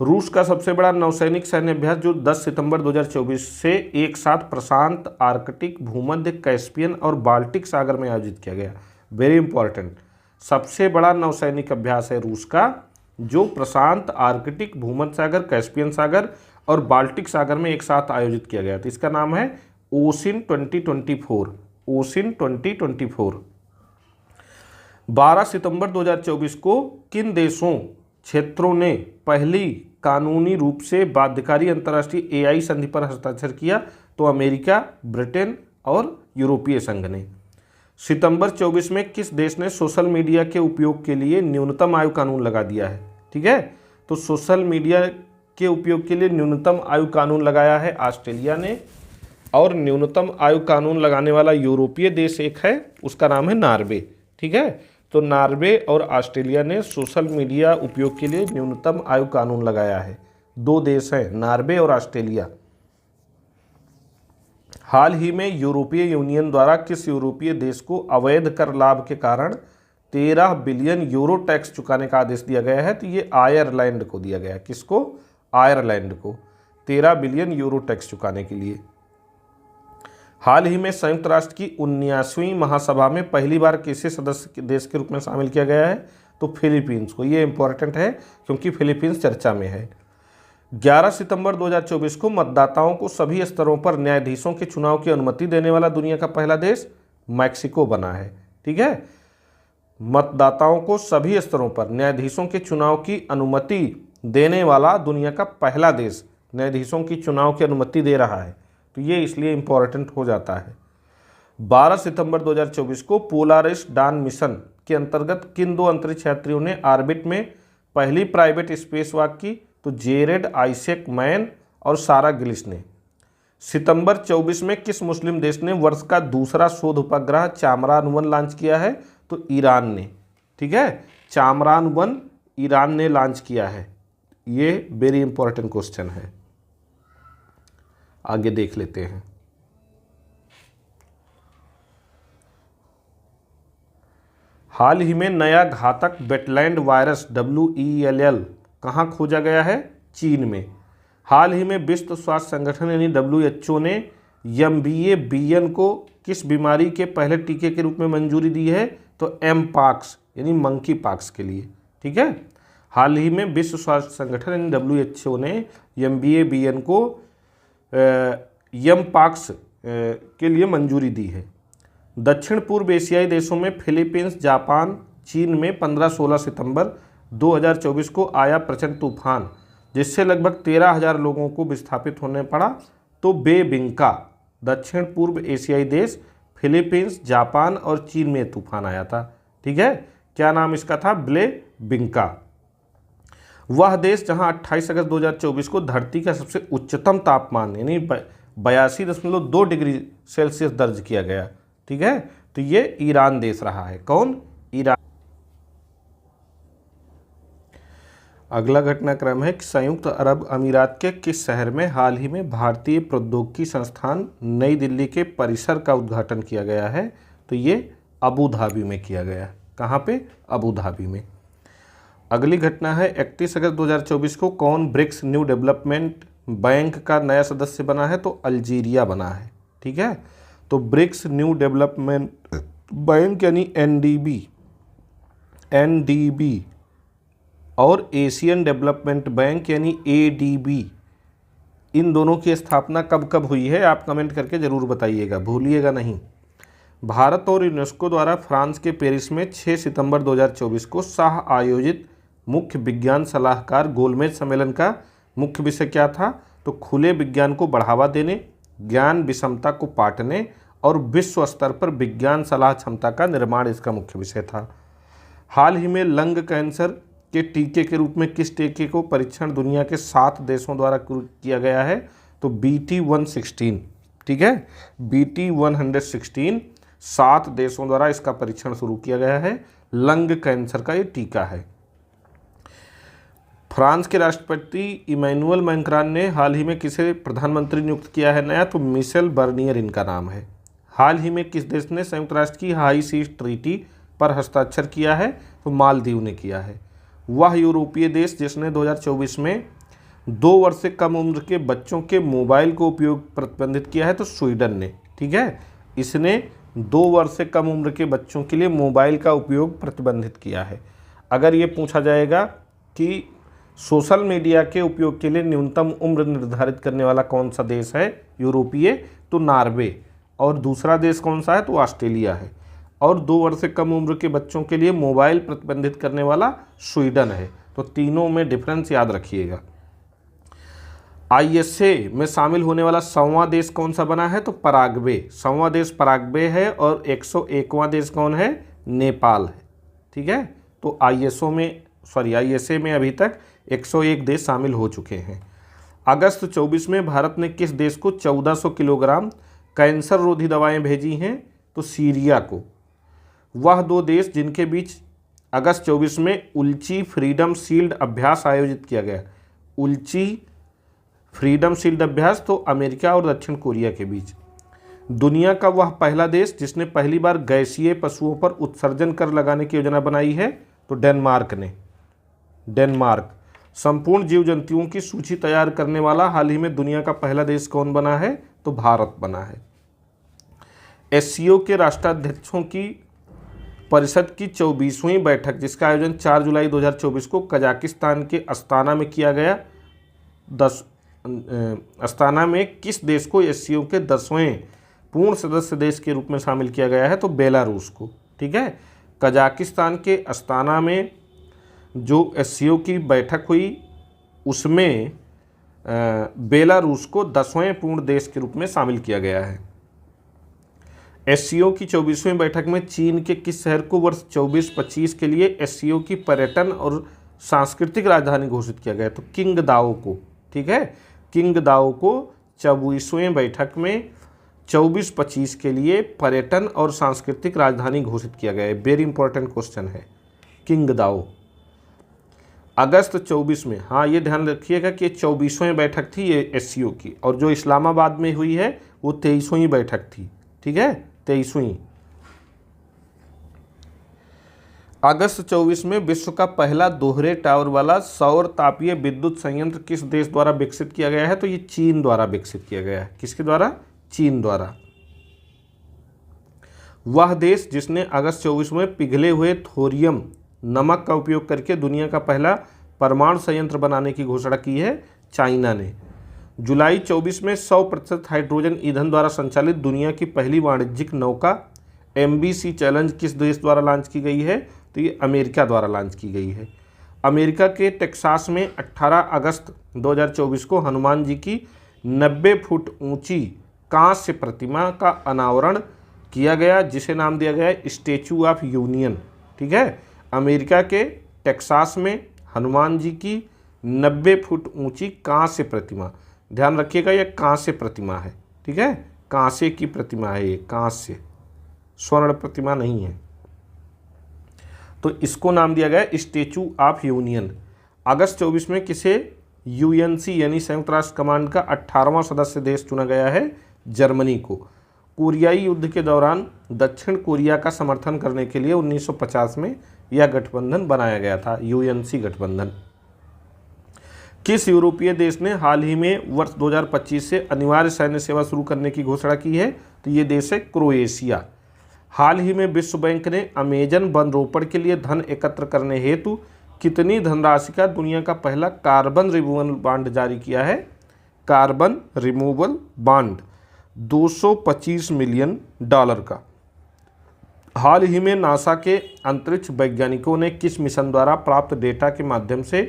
Speaker 1: रूस का सबसे बड़ा नौसैनिक सैन्य अभ्यास जो 10 सितंबर 2024 से एक साथ प्रशांत, आर्कटिक, भूमध्य, कैस्पियन और बाल्टिक सागर में आयोजित किया गया। वेरी इंपॉर्टेंट, सबसे बड़ा नौसैनिक अभ्यास है रूस का जो प्रशांत, आर्कटिक, भूमध्य सागर, कैस्पियन सागर और बाल्टिक सागर में एक साथ आयोजित किया गया था। इसका नाम है ओसिन 2024। ओसिन 2024। 12 सितंबर 2024 को किन देशों क्षेत्रों ने पहली कानूनी रूप से बाध्यकारी अंतर्राष्ट्रीय एआई संधि पर हस्ताक्षर किया? तो अमेरिका, ब्रिटेन और यूरोपीय संघ ने। सितंबर 24 में किस देश ने सोशल मीडिया के उपयोग के लिए न्यूनतम आयु कानून लगा दिया है? ठीक है, तो सोशल मीडिया के उपयोग के लिए न्यूनतम आयु कानून लगाया है ऑस्ट्रेलिया ने, और न्यूनतम आयु कानून लगाने वाला यूरोपीय देश एक है, उसका नाम है नॉर्वे। ठीक है, तो नॉर्वे और ऑस्ट्रेलिया ने सोशल मीडिया उपयोग के लिए न्यूनतम आयु कानून लगाया है। 2 देश हैं, नॉर्वे और ऑस्ट्रेलिया। हाल ही में यूरोपीय यूनियन द्वारा किस यूरोपीय देश को अवैध कर लाभ के कारण 13 बिलियन यूरो टैक्स चुकाने का आदेश दिया गया है? तो ये आयरलैंड को दिया गया। किसको? आयरलैंड को 13 बिलियन यूरो टैक्स चुकाने के लिए। हाल ही में संयुक्त राष्ट्र की 19वीं महासभा में पहली बार किसे सदस्य देश के रूप में शामिल किया गया है? तो फिलीपींस को। ये इंपॉर्टेंट है क्योंकि फिलीपींस चर्चा में है। 11 सितंबर 2024 को मतदाताओं को सभी स्तरों पर न्यायाधीशों के चुनाव की अनुमति देने वाला दुनिया का पहला देश मैक्सिको बना है। ठीक है, मतदाताओं को सभी स्तरों पर न्यायाधीशों के चुनाव की अनुमति देने वाला दुनिया का पहला देश न्यायाधीशों की चुनाव की अनुमति दे रहा है, तो ये इसलिए इम्पोर्टेंट हो जाता है। 12 सितंबर 2024 को पोलारिस डान मिशन के अंतर्गत किन 2 अंतरिक्ष यात्रियों ने ऑर्बिट में पहली प्राइवेट स्पेस वॉक की? तो जेरेड आइसेक मैन और सारा गिलिस ने। सितंबर 24 में किस मुस्लिम देश ने वर्ष का दूसरा शोध उपग्रह चामरान-1 लॉन्च किया है? तो ईरान ने। ठीक है, चामरान-1 ईरान ने लॉन्च किया है। ये वेरी इंपॉर्टेंट क्वेश्चन है, आगे देख लेते हैं। हाल ही में नया घातक वेटलैंड वायरस WELL कहाँ खोजा गया है? चीन में। हाल ही में विश्व स्वास्थ्य संगठन यानी WHO ने MVA-BN को किस बीमारी के पहले टीके के रूप में मंजूरी दी है? तो एमपॉक्स यानी मंकी पॉक्स के लिए। ठीक है, हाल ही में विश्व स्वास्थ्य संगठन यानी WHO ने MVA-BN को एमपॉक्स के लिए मंजूरी दी है। दक्षिण पूर्व एशियाई देशों में फिलीपींस, जापान, चीन में 15-16 सितंबर 2024 को आया प्रचंड तूफान जिससे लगभग 13,000 लोगों को विस्थापित होने पड़ा। तो बे बिंका, दक्षिण पूर्व एशियाई देश फिलीपींस, जापान और चीन में तूफान आया था। ठीक है, क्या नाम इसका था? ब्ले बिंका। वह देश जहां 28 अगस्त 2024 को धरती का सबसे उच्चतम तापमान यानी 82.2 डिग्री सेल्सियस दर्ज किया गया। ठीक है, तो ये ईरान देश रहा है। कौन? ईरान। अगला घटनाक्रम है कि संयुक्त अरब अमीरात के किस शहर में हाल ही में भारतीय प्रौद्योगिकी संस्थान नई दिल्ली के परिसर का उद्घाटन किया गया है? तो ये अबू धाबी में किया गया। कहाँ पे? अबू धाबी में। अगली घटना है 31 अगस्त 2024 को कौन ब्रिक्स न्यू डेवलपमेंट बैंक का नया सदस्य बना है? तो अल्जीरिया बना है। ठीक है, तो ब्रिक्स न्यू डेवलपमेंट बैंक यानी NDB और एशियन डेवलपमेंट बैंक यानी ADB, इन दोनों की स्थापना कब कब हुई है? आप कमेंट करके ज़रूर बताइएगा, भूलिएगा नहीं। भारत और यूनेस्को द्वारा फ्रांस के पेरिस में 6 सितंबर 2024 को सह आयोजित मुख्य विज्ञान सलाहकार गोलमेज सम्मेलन का मुख्य विषय क्या था? तो खुले विज्ञान को बढ़ावा देने, ज्ञान विषमता को पाटने और विश्व स्तर पर विज्ञान सलाह क्षमता का निर्माण इसका मुख्य विषय था। हाल ही में लंग कैंसर के टीके के रूप में किस टीके को परीक्षण दुनिया के 7 देशों द्वारा किया गया है? तो BT-116, ठीक है, BT-116 7 देशों द्वारा इसका परीक्षण शुरू किया गया है। लंग कैंसर का ये टीका है। फ्रांस के राष्ट्रपति इमैनुअल मैक्रान ने हाल ही में किसे प्रधानमंत्री नियुक्त किया है नया? तो मिशेल बर्नियर इनका नाम है। हाल ही में किस देश ने संयुक्त राष्ट्र की हाई सीज ट्रीटी पर हस्ताक्षर किया है? तो मालदीव ने किया है। वह यूरोपीय देश जिसने 2024 में 2 वर्ष से कम उम्र के बच्चों के मोबाइल को उपयोग प्रतिबंधित किया है? तो स्वीडन ने, ठीक है, इसने 2 वर्ष से कम उम्र के बच्चों के लिए मोबाइल का उपयोग प्रतिबंधित किया है। अगर ये पूछा जाएगा कि सोशल मीडिया के उपयोग के लिए न्यूनतम उम्र निर्धारित करने वाला कौन सा देश है यूरोपीय? तो नॉर्वे। और दूसरा देश कौन सा है? तो ऑस्ट्रेलिया है। और 2 वर्ष से कम उम्र के बच्चों के लिए मोबाइल प्रतिबंधित करने वाला स्वीडन है। तो तीनों में डिफरेंस याद रखिएगा। ISA में शामिल होने वाला 100वां देश कौन सा बना है? तो पराग्वे। 100वां देश पराग्वे है और 101वां देश कौन है? नेपाल है, ठीक है। तो ISA में अभी तक 101 देश शामिल हो चुके हैं। अगस्त 24 में भारत ने किस देश को 1400 किलोग्राम कैंसर रोधी दवाएं भेजी हैं? तो सीरिया को। वह 2 देश जिनके बीच अगस्त 24 में उल्ची फ्रीडम शील्ड अभ्यास आयोजित किया गया। उल्ची फ्रीडम शील्ड अभ्यास तो अमेरिका और दक्षिण कोरिया के बीच। दुनिया का वह पहला देश जिसने पहली बार गैसीय पशुओं पर उत्सर्जन कर लगाने की योजना बनाई है? तो डेनमार्क ने। डेनमार्क। संपूर्ण जीव जंतुओं की सूची तैयार करने वाला हाल ही में दुनिया का पहला देश कौन बना है? तो भारत बना है। SCO के राष्ट्राध्यक्षों की परिषद की 24वीं बैठक जिसका आयोजन 4 जुलाई 2024 को कजाकिस्तान के अस्ताना में किया गया। अस्ताना में किस देश को SCO के 10वें पूर्ण सदस्य देश के रूप में शामिल किया गया है? तो बेलारूस को, ठीक है। कजाकिस्तान के अस्ताना में जो SCO की बैठक हुई उसमें बेलारूस को 10वें पूर्ण देश के रूप में शामिल किया गया है। SCO की 24वीं बैठक में चीन के किस शहर को वर्ष 24-25 के लिए SCO की पर्यटन और सांस्कृतिक राजधानी घोषित किया गया? तो किंगदाओ को, ठीक है, किंगदाओ को 24वीं बैठक में 24-25 के लिए पर्यटन और सांस्कृतिक राजधानी घोषित किया गया है। वेरी इंपॉर्टेंट क्वेश्चन है किंगदाओ। अगस्त 24 में, हाँ ये ध्यान रखिएगा कि 24वीं बैठक थी ये SCO की, और जो इस्लामाबाद में हुई है वो 23वीं बैठक थी, ठीक है, 23वीं। अगस्त 24 में विश्व का पहला दोहरे टावर वाला सौर तापीय विद्युत संयंत्र किस देश द्वारा विकसित किया गया है? तो ये चीन द्वारा विकसित किया गया है। किसके द्वारा? चीन द्वारा। वह देश जिसने अगस्त 24 में पिघले हुए थोरियम नमक का उपयोग करके दुनिया का पहला परमाणु संयंत्र बनाने की घोषणा की है? चाइना ने। जुलाई 24 में 100% हाइड्रोजन ईंधन द्वारा संचालित दुनिया की पहली वाणिज्यिक नौका MBC चैलेंज किस देश द्वारा लॉन्च की गई है? तो ये अमेरिका द्वारा लॉन्च की गई है। अमेरिका के टेक्सास में 18 अगस्त 2024 को हनुमान जी की 90 फुट ऊंची कांस्य प्रतिमा का अनावरण किया गया जिसे नाम दिया गया स्टैचू ऑफ यूनियन, ठीक है। अमेरिका के टेक्सास में हनुमान जी की 90 फुट ऊंची कांस्य प्रतिमा, ध्यान रखिएगा ये कांस्य प्रतिमा है, ठीक है, कांसे की प्रतिमा है ये, कांस्य, स्वर्ण प्रतिमा नहीं है। तो इसको नाम दिया गया स्टैचू ऑफ यूनियन। अगस्त 24 में किसे UNC यानी संयुक्त राष्ट्र कमांड का 18वां सदस्य देश चुना गया है? जर्मनी को। कोरियाई युद्ध के दौरान दक्षिण कोरिया का समर्थन करने के लिए 1950 में यह गठबंधन बनाया गया था, UNC गठबंधन। किस यूरोपीय देश ने हाल ही में वर्ष 2025 से अनिवार्य सैन्य सेवा शुरू करने की घोषणा की है? तो ये देश है क्रोएशिया। हाल ही में विश्व बैंक ने अमेजन वन रोपण के लिए धन एकत्र करने हेतु कितनी धनराशि का दुनिया का पहला कार्बन रिमूवल बॉन्ड जारी किया है? Carbon removal bond 225 million dollar का। हाल ही में नासा के अंतरिक्ष वैज्ञानिकों ने किस मिशन द्वारा प्राप्त डेटा के माध्यम से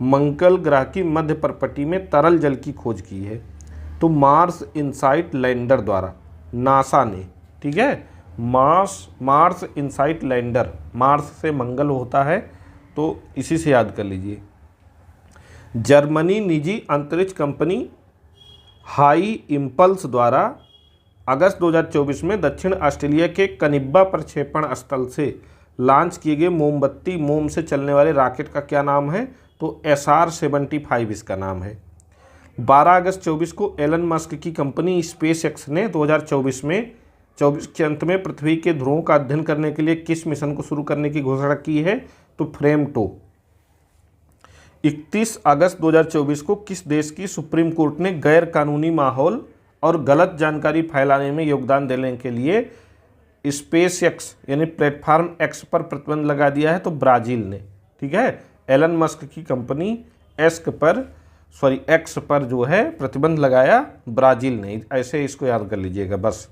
Speaker 1: मंगल ग्रह की मध्य परपटी में तरल जल की खोज की है? तो मार्स इनसाइट लैंडर द्वारा नासा ने, ठीक है। मार्स इनसाइट लैंडर, मार्स से मंगल होता है, तो इसी से याद कर लीजिए। जर्मनी निजी अंतरिक्ष कंपनी हाई इम्पल्स द्वारा अगस्त 2024 में दक्षिण ऑस्ट्रेलिया के कनिब्बा प्रक्षेपण स्थल से लॉन्च किए गए मोमबत्ती मोम से चलने वाले रॉकेट का क्या नाम है? तो SR-75 इसका नाम है। 12 अगस्त 24 को एलन मस्क की कंपनी स्पेस एक्स ने 2024 के अंत में पृथ्वी के ध्रुवों का अध्ययन करने के लिए किस मिशन को शुरू करने की घोषणा की है? तो फ्रेम 2। 31 अगस्त 2024 को किस देश की सुप्रीम कोर्ट ने गैर कानूनी माहौल और गलत जानकारी फैलाने में योगदान देने के लिए स्पेस एक्स यानी प्लेटफॉर्म एक्स पर प्रतिबंध लगा दिया है? तो ब्राज़ील ने। ठीक है, एलन मस्क की कंपनी एक्स पर जो है प्रतिबंध लगाया ब्राज़ील ने। ऐसे इसको याद कर लीजिएगा बस।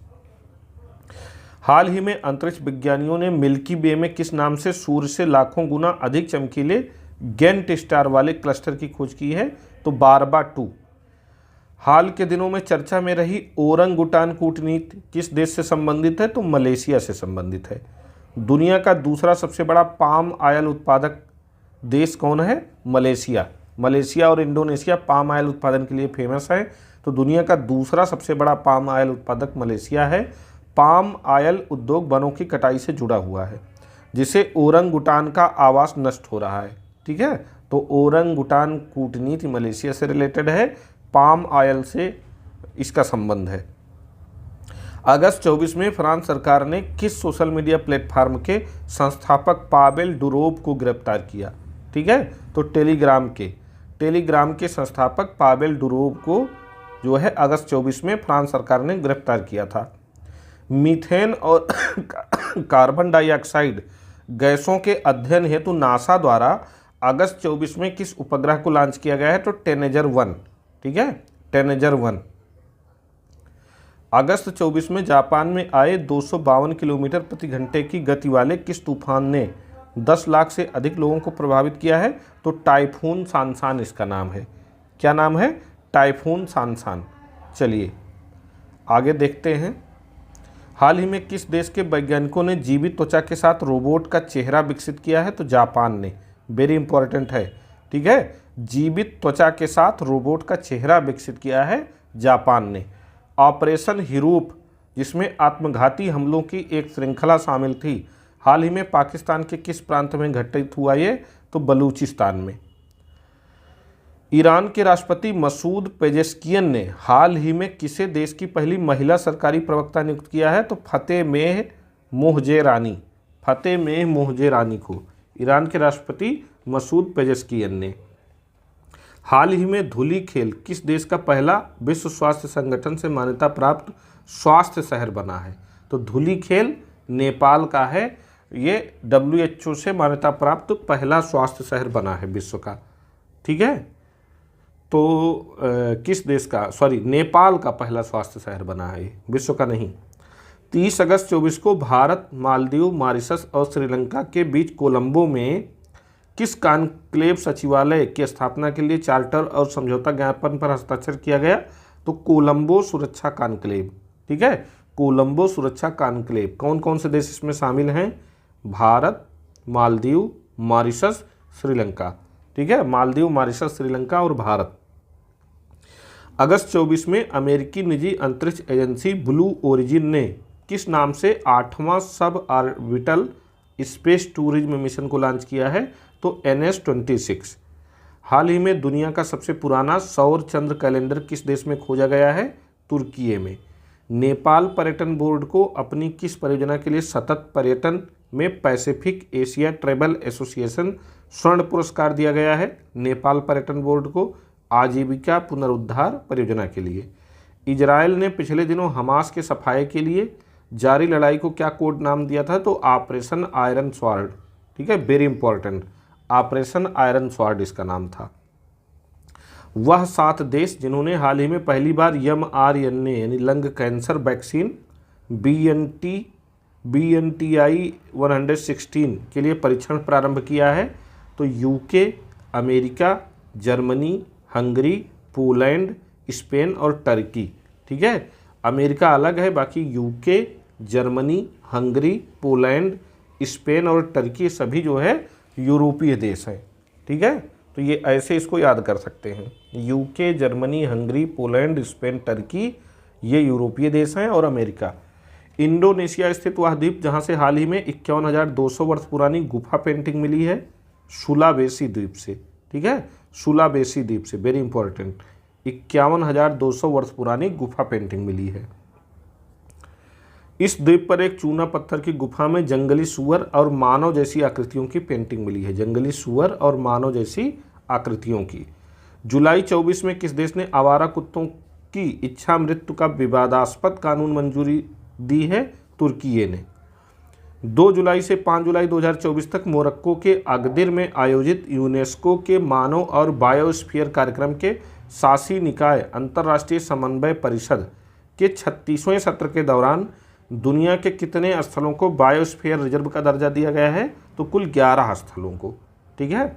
Speaker 1: हाल ही में अंतरिक्ष विज्ञानियों ने मिल्की वे में किस नाम से सूर्य से लाखों गुना अधिक चमकीले गेंट स्टार वाले क्लस्टर की खोज की है? तो बारबा 2। हाल के दिनों में चर्चा में रही ओरंगुटान कूटनीति किस देश से संबंधित है? तो मलेशिया से संबंधित है। दुनिया का दूसरा सबसे बड़ा पाम ऑयल उत्पादक देश कौन है? मलेशिया। मलेशिया और इंडोनेशिया पाम ऑयल उत्पादन के लिए फेमस है, तो दुनिया का दूसरा सबसे बड़ा पाम ऑयल उत्पादक मलेशिया है। पाम ऑयल उद्योग वनों की कटाई से जुड़ा हुआ है, जिसे ओरंगुटान का आवास नष्ट हो रहा है। ठीक है, तो ओरंगुटान कूटनीति मलेशिया से रिलेटेड है, पाम ऑयल से इसका संबंध है। अगस्त 24 में फ्रांस सरकार ने किस सोशल मीडिया प्लेटफॉर्म के संस्थापक पावेल डुरोव को गिरफ्तार किया? ठीक है, तो टेलीग्राम के संस्थापक पावेल डुरोव को जो है अगस्त 24 में फ्रांस सरकार ने गिरफ्तार किया था। मीथेन और कार्बन डाइऑक्साइड गैसों के अध्ययन हेतु नासा द्वारा अगस्त 24 में किस उपग्रह को लॉन्च किया गया है? तो टेनेजर 1। ठीक है, टेनेजर 1। अगस्त 24 में जापान में आए 252 किलोमीटर प्रति घंटे की गति वाले किस तूफान ने 10 लाख से अधिक लोगों को प्रभावित किया है? तो टाइफून सानसान इसका नाम है। क्या नाम है? टाइफून सानसान। चलिए आगे देखते हैं। हाल ही में किस देश के वैज्ञानिकों ने जीवित त्वचा के साथ रोबोट का चेहरा विकसित किया है? तो जापान ने। वेरी इंपॉर्टेंट है। ठीक है, जीवित त्वचा के साथ रोबोट का चेहरा विकसित किया है जापान ने। ऑपरेशन हीरूप, जिसमें आत्मघाती हमलों की एक श्रृंखला शामिल थी, हाल ही में पाकिस्तान के किस प्रांत में घटित हुआ ये? तो बलूचिस्तान में। ईरान के राष्ट्रपति मसूद पेजेस्कियन ने हाल ही में किसे देश की पहली महिला सरकारी प्रवक्ता नियुक्त किया है? तो फतेह मोहजेरानी को ईरान के राष्ट्रपति मसूद पेजेस्कियन ने। हाल ही में धुली खेल किस देश का पहला विश्व स्वास्थ्य संगठन से मान्यता प्राप्त स्वास्थ्य शहर बना है? तो धुली खेल नेपाल का है। ये WHO से मान्यता प्राप्त पहला स्वास्थ्य शहर बना है विश्व का। ठीक है, तो किस देश का, नेपाल का पहला स्वास्थ्य शहर बना है, विश्व का नहीं। 30 अगस्त 24 को भारत, मालदीव, मॉरिशस और श्रीलंका के बीच कोलंबो में किस कॉन्क्लेव सचिवालय की स्थापना के लिए चार्टर और समझौता ज्ञापन पर हस्ताक्षर किया गया? तो कोलंबो सुरक्षा कॉन्क्लेव। ठीक है, कोलंबो सुरक्षा कॉन्क्लेव। कौन कौन से देश इसमें शामिल हैं? भारत, मालदीव, मॉरिशस, श्रीलंका। ठीक है, मालदीव, मॉरिशस, श्रीलंका और भारत। अगस्त 24 में अमेरिकी निजी अंतरिक्ष एजेंसी ब्लू ओरिजिन ने किस नाम से 8वां sub orbital space tourism mission को लॉन्च किया है? तो NS-26। हाल ही में दुनिया का सबसे पुराना सौर चंद्र कैलेंडर किस देश में खोजा गया है? तुर्की में। नेपाल पर्यटन बोर्ड को अपनी किस परियोजना के लिए सतत पर्यटन में पैसिफिक एशिया ट्रैवल एसोसिएशन स्वर्ण पुरस्कार दिया गया है? नेपाल पर्यटन बोर्ड को आजीविका पुनरुद्धार परियोजना के लिए। इजराइल ने पिछले दिनों हमास के सफाये के लिए जारी लड़ाई को क्या कोड नाम दिया था? तो ऑपरेशन आयरन स्वॉर्ड। ठीक है, very important, operation iron sword इसका नाम था। वह 7 देश जिन्होंने हाल ही में पहली बार mRNA यानी लंग कैंसर वैक्सीन BNTI-116 के लिए परीक्षण प्रारंभ किया है? तो UK, America, Germany, Hungary, Poland, Spain और टर्की। ठीक है, अमेरिका अलग है, बाकी UK, Germany, Hungary, Poland, Spain और टर्की सभी जो है यूरोपीय देश हैं। ठीक है, तो ये ऐसे इसको याद कर सकते हैं। UK, Germany, Hungary, Poland, Spain, Turkey ये यूरोपीय देश हैं और अमेरिका। इंडोनेशिया स्थित वह द्वीप जहाँ से हाल ही में 51,200 वर्ष पुरानी गुफा पेंटिंग मिली है, सुलावेसी द्वीप से। ठीक है, सुलावेसी द्वीप से, वेरी इंपॉर्टेंट, 51,200 वर्ष पुरानी गुफा पेंटिंग मिली है। इस द्वीप पर एक चूना पत्थर की गुफा में जंगली सुअर और मानव जैसी आकृतियों की पेंटिंग मिली है, जंगली सुअर और मानव जैसी आकृतियों की। जुलाई 24 में किस देश ने आवारा कुत्तों की इच्छा मृत्यु का विवादास्पद कानून मंजूरी दी है? तुर्की ने। 2 जुलाई से 5 जुलाई 2024 तक मोरक्को के अगदिर में आयोजित यूनेस्को के मानव और बायोस्फीयर कार्यक्रम के शासी निकाय अंतर्राष्ट्रीय समन्वय परिषद के 36वें सत्र के दौरान दुनिया के कितने स्थलों को बायोस्फीयर रिजर्व का दर्जा दिया गया है? तो कुल 11 स्थलों को। ठीक है,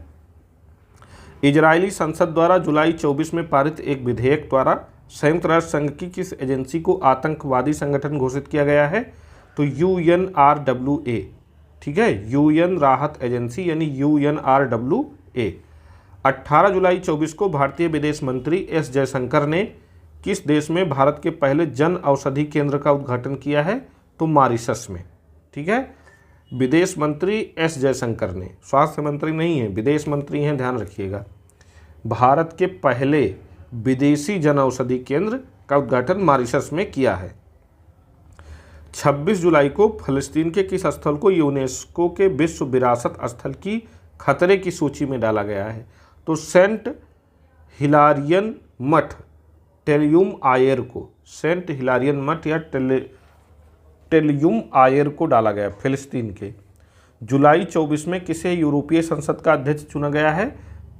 Speaker 1: इजरायली संसद द्वारा जुलाई 24 में पारित एक विधेयक द्वारा संयुक्त राष्ट्र संघ की किस एजेंसी को आतंकवादी संगठन घोषित किया गया है? तो UNRWA। ठीक है, यूएन राहत एजेंसी यानी UNRWA। 18 जुलाई 24 को भारतीय विदेश मंत्री एस जयशंकर ने किस देश में भारत के पहले जन औषधि केंद्र का उद्घाटन किया है? तो मॉरिशस में। ठीक है, विदेश मंत्री एस जयशंकर ने, स्वास्थ्य मंत्री नहीं है, विदेश मंत्री हैं, ध्यान रखिएगा। भारत के पहले विदेशी जन औषधि केंद्र का उद्घाटन मॉरिशस में किया है। 26 जुलाई को फिलिस्तीन के किस स्थल को यूनेस्को के विश्व विरासत स्थल की खतरे की सूची में डाला गया है? तो सेंट हिलारियन मठ टेलयुम आयर को, सेंट हिलारियन मठ या टेलयुम आयर को डाला गया फिलिस्तीन के। जुलाई 24 में किसे यूरोपीय संसद का अध्यक्ष चुना गया है?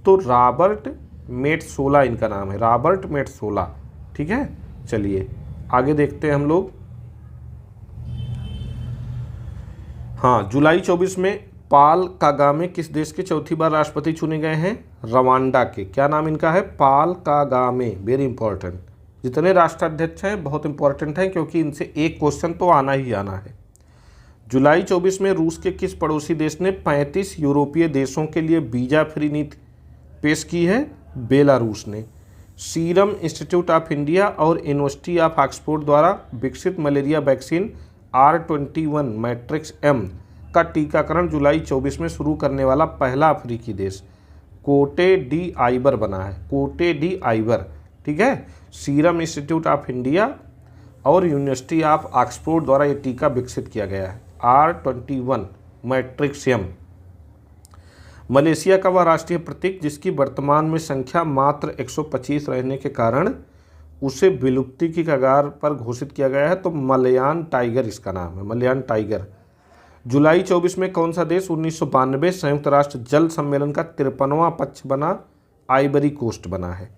Speaker 1: तो रॉबर्ट मेट्सोला इनका नाम है, रॉबर्ट मेट्सोला। ठीक है, चलिए आगे देखते हैं हम लोग। हाँ, जुलाई 24 में पाल कागामे किस देश के चौथी बार राष्ट्रपति चुने गए हैं? रवांडा के। क्या नाम इनका है? पाल कागामे, वेरी इंपॉर्टेंट। जितने राष्ट्राध्यक्ष हैं बहुत इंपॉर्टेंट हैं क्योंकि इनसे एक क्वेश्चन तो आना ही आना है। जुलाई 24 में रूस के किस पड़ोसी देश ने 35 यूरोपीय देशों के लिए वीजा फ्री नीति पेश की है? बेलारूस ने। सीरम इंस्टीट्यूट ऑफ इंडिया और यूनिवर्सिटी ऑफ ऑक्सफोर्ड द्वारा विकसित malaria vaccine R21 matrix M का टीकाकरण जुलाई 24 में शुरू करने वाला पहला अफ्रीकी देश कोटे डी आइवर बना है, कोटे डी आइवर। ठीक है, सीरम इंस्टीट्यूट ऑफ इंडिया और यूनिवर्सिटी ऑफ ऑक्सफोर्ड द्वारा ये टीका विकसित किया गया है, R21 मैट्रिक्स M। मलेशिया का वह राष्ट्रीय प्रतीक जिसकी वर्तमान में संख्या मात्र 125 रहने के कारण उसे विलुप्ति की कगार पर घोषित किया गया है, तो मलयान टाइगर इसका नाम है, मलयान टाइगर। जुलाई 24 में कौन सा देश 1992 संयुक्त राष्ट्र जल सम्मेलन का 53वां पक्ष बना? आइवरी कोस्ट बना है।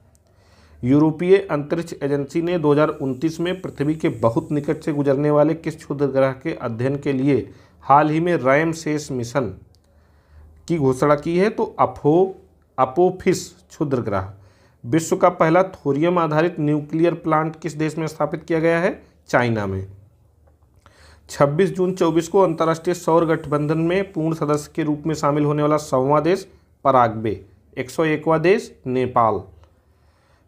Speaker 1: यूरोपीय अंतरिक्ष एजेंसी ने 2029 में पृथ्वी के बहुत निकट से गुजरने वाले किस क्षुद्र ग्रह के अध्ययन के लिए हाल ही में रैमसेस मिशन की घोषणा की है? तो अपोफिस क्षुद्र ग्रह। विश्व का पहला थोरियम आधारित न्यूक्लियर प्लांट किस देश में स्थापित किया गया है? चाइना में। 26 जून 24 को अंतर्राष्ट्रीय सौर गठबंधन में पूर्ण सदस्य के रूप में शामिल होने वाला 100वां देश पराग्वे, 101वां देश नेपाल।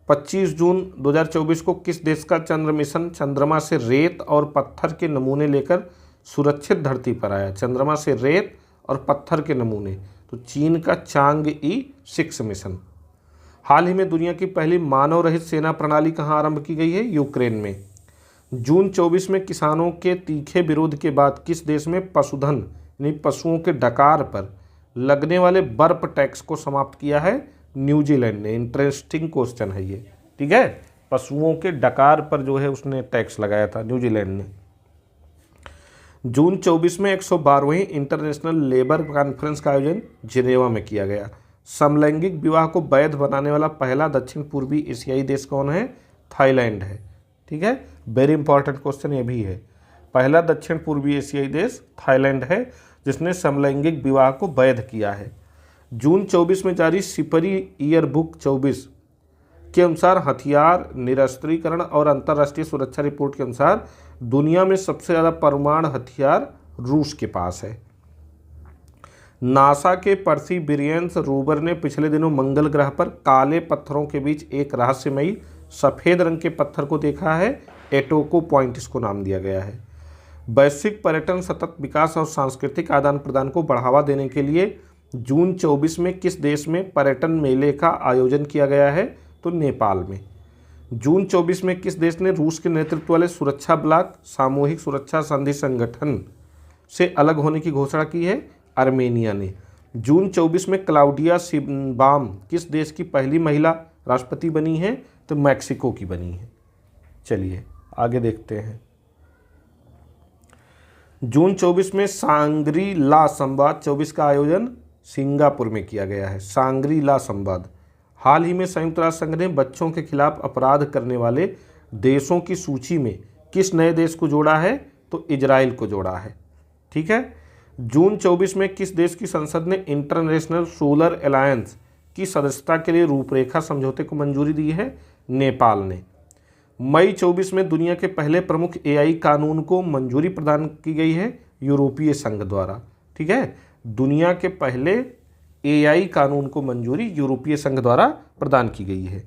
Speaker 1: 25 जून 2024 को किस देश का चंद्र मिशन चंद्रमा से रेत और पत्थर के नमूने लेकर सुरक्षित धरती पर आया? चंद्रमा से रेत और पत्थर के नमूने, तो चीन का चांगई 6 मिशन। हाल ही में दुनिया की पहली मानव रहित सेना प्रणाली कहाँ आरंभ की गई है? यूक्रेन में। जून 24 में किसानों के तीखे विरोध के बाद किस देश में पशुधन यानी पशुओं के डकार पर लगने वाले बर्फ टैक्स को समाप्त किया है? न्यूजीलैंड ने। इंटरेस्टिंग क्वेश्चन है ये। ठीक है, पशुओं के डकार पर जो है उसने टैक्स लगाया था न्यूजीलैंड ने। जून 24 में 112वीं इंटरनेशनल लेबर कॉन्फ्रेंस का आयोजन जिनेवा में किया गया। समलैंगिक विवाह को वैध बनाने वाला पहला दक्षिण पूर्वी एशियाई देश कौन है? थाईलैंड है। ठीक है, वेरी इंपॉर्टेंट क्वेश्चन ये भी है। पहला दक्षिण पूर्वी एशियाई देश थाईलैंड है जिसने समलैंगिक विवाह को वैध किया है। जून 24 में जारी सिपरी ईयर बुक 24 के अनुसार हथियार निरस्त्रीकरण और अंतर्राष्ट्रीय सुरक्षा रिपोर्ट के अनुसार दुनिया में सबसे ज़्यादा परमाणु हथियार रूस के पास है। नासा के परसिवियरेंस रोवर ने पिछले दिनों मंगल ग्रह पर काले पत्थरों के बीच एक रहस्यमयी सफ़ेद रंग के पत्थर को देखा है। एटोको पॉइंट इसको नाम दिया गया है। वैश्विक पर्यटन, सतत विकास और सांस्कृतिक आदान प्रदान को बढ़ावा देने के लिए जून 24 में किस देश में पर्यटन मेले का आयोजन किया गया है? तो नेपाल में। जून 24 में किस देश ने रूस के नेतृत्व वाले सुरक्षा ब्लॉक सामूहिक सुरक्षा संधि संगठन से अलग होने की घोषणा की है? आर्मेनिया ने। जून 24 में क्लाउडिया शिनबाम किस देश की पहली महिला राष्ट्रपति बनी है? तो मैक्सिको की बनी है। चलिए आगे देखते हैं। जून 24 में सांग्री ला संवाद 24 का आयोजन सिंगापुर में किया गया है। सांग्री ला संवाद। हाल ही में संयुक्त राष्ट्र संघ ने बच्चों के खिलाफ अपराध करने वाले देशों की सूची में किस नए देश को जोड़ा है? तो इजराइल को जोड़ा है। ठीक है। जून 24 में किस देश की संसद ने इंटरनेशनल सोलर अलायंस की सदस्यता के लिए रूपरेखा समझौते को मंजूरी दी है? नेपाल ने। मई 24 में दुनिया के पहले प्रमुख एआई कानून को मंजूरी प्रदान की गई है यूरोपीय संघ द्वारा। ठीक है। दुनिया के पहले एआई कानून को मंजूरी यूरोपीय संघ द्वारा प्रदान की गई है।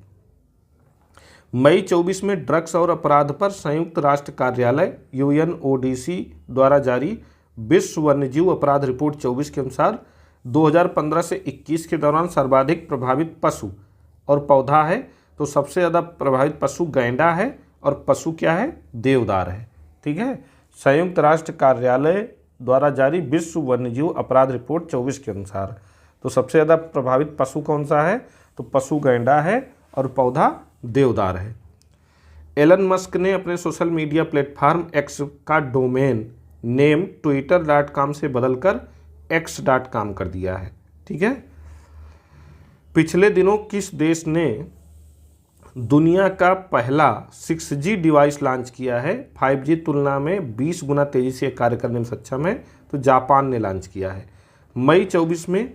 Speaker 1: मई 24 में ड्रग्स और अपराध पर संयुक्त राष्ट्र कार्यालय यूएनओडीसी द्वारा जारी विश्व वन्यजीव अपराध रिपोर्ट 24 के अनुसार 2015 से 21 के दौरान सर्वाधिक प्रभावित पशु और पौधा है। तो सबसे ज़्यादा प्रभावित पशु गैंडा है और पशु क्या है? देवदार है। ठीक है। संयुक्त राष्ट्र कार्यालय द्वारा जारी विश्व वन्यजीव अपराध रिपोर्ट 24 के अनुसार तो सबसे ज़्यादा प्रभावित पशु कौन सा है? तो पशु गैंडा है और पौधा देवदार है। एलन मस्क ने अपने सोशल मीडिया प्लेटफॉर्म एक्स का डोमेन नेम twitter.com से बदलकर x.com कर दिया है। ठीक है। पिछले दिनों किस देश ने दुनिया का पहला 6G डिवाइस लॉन्च किया है? 5G तुलना में 20 गुना तेज़ी से कार्य करने में सक्षम है। तो जापान ने लॉन्च किया है। मई 24 में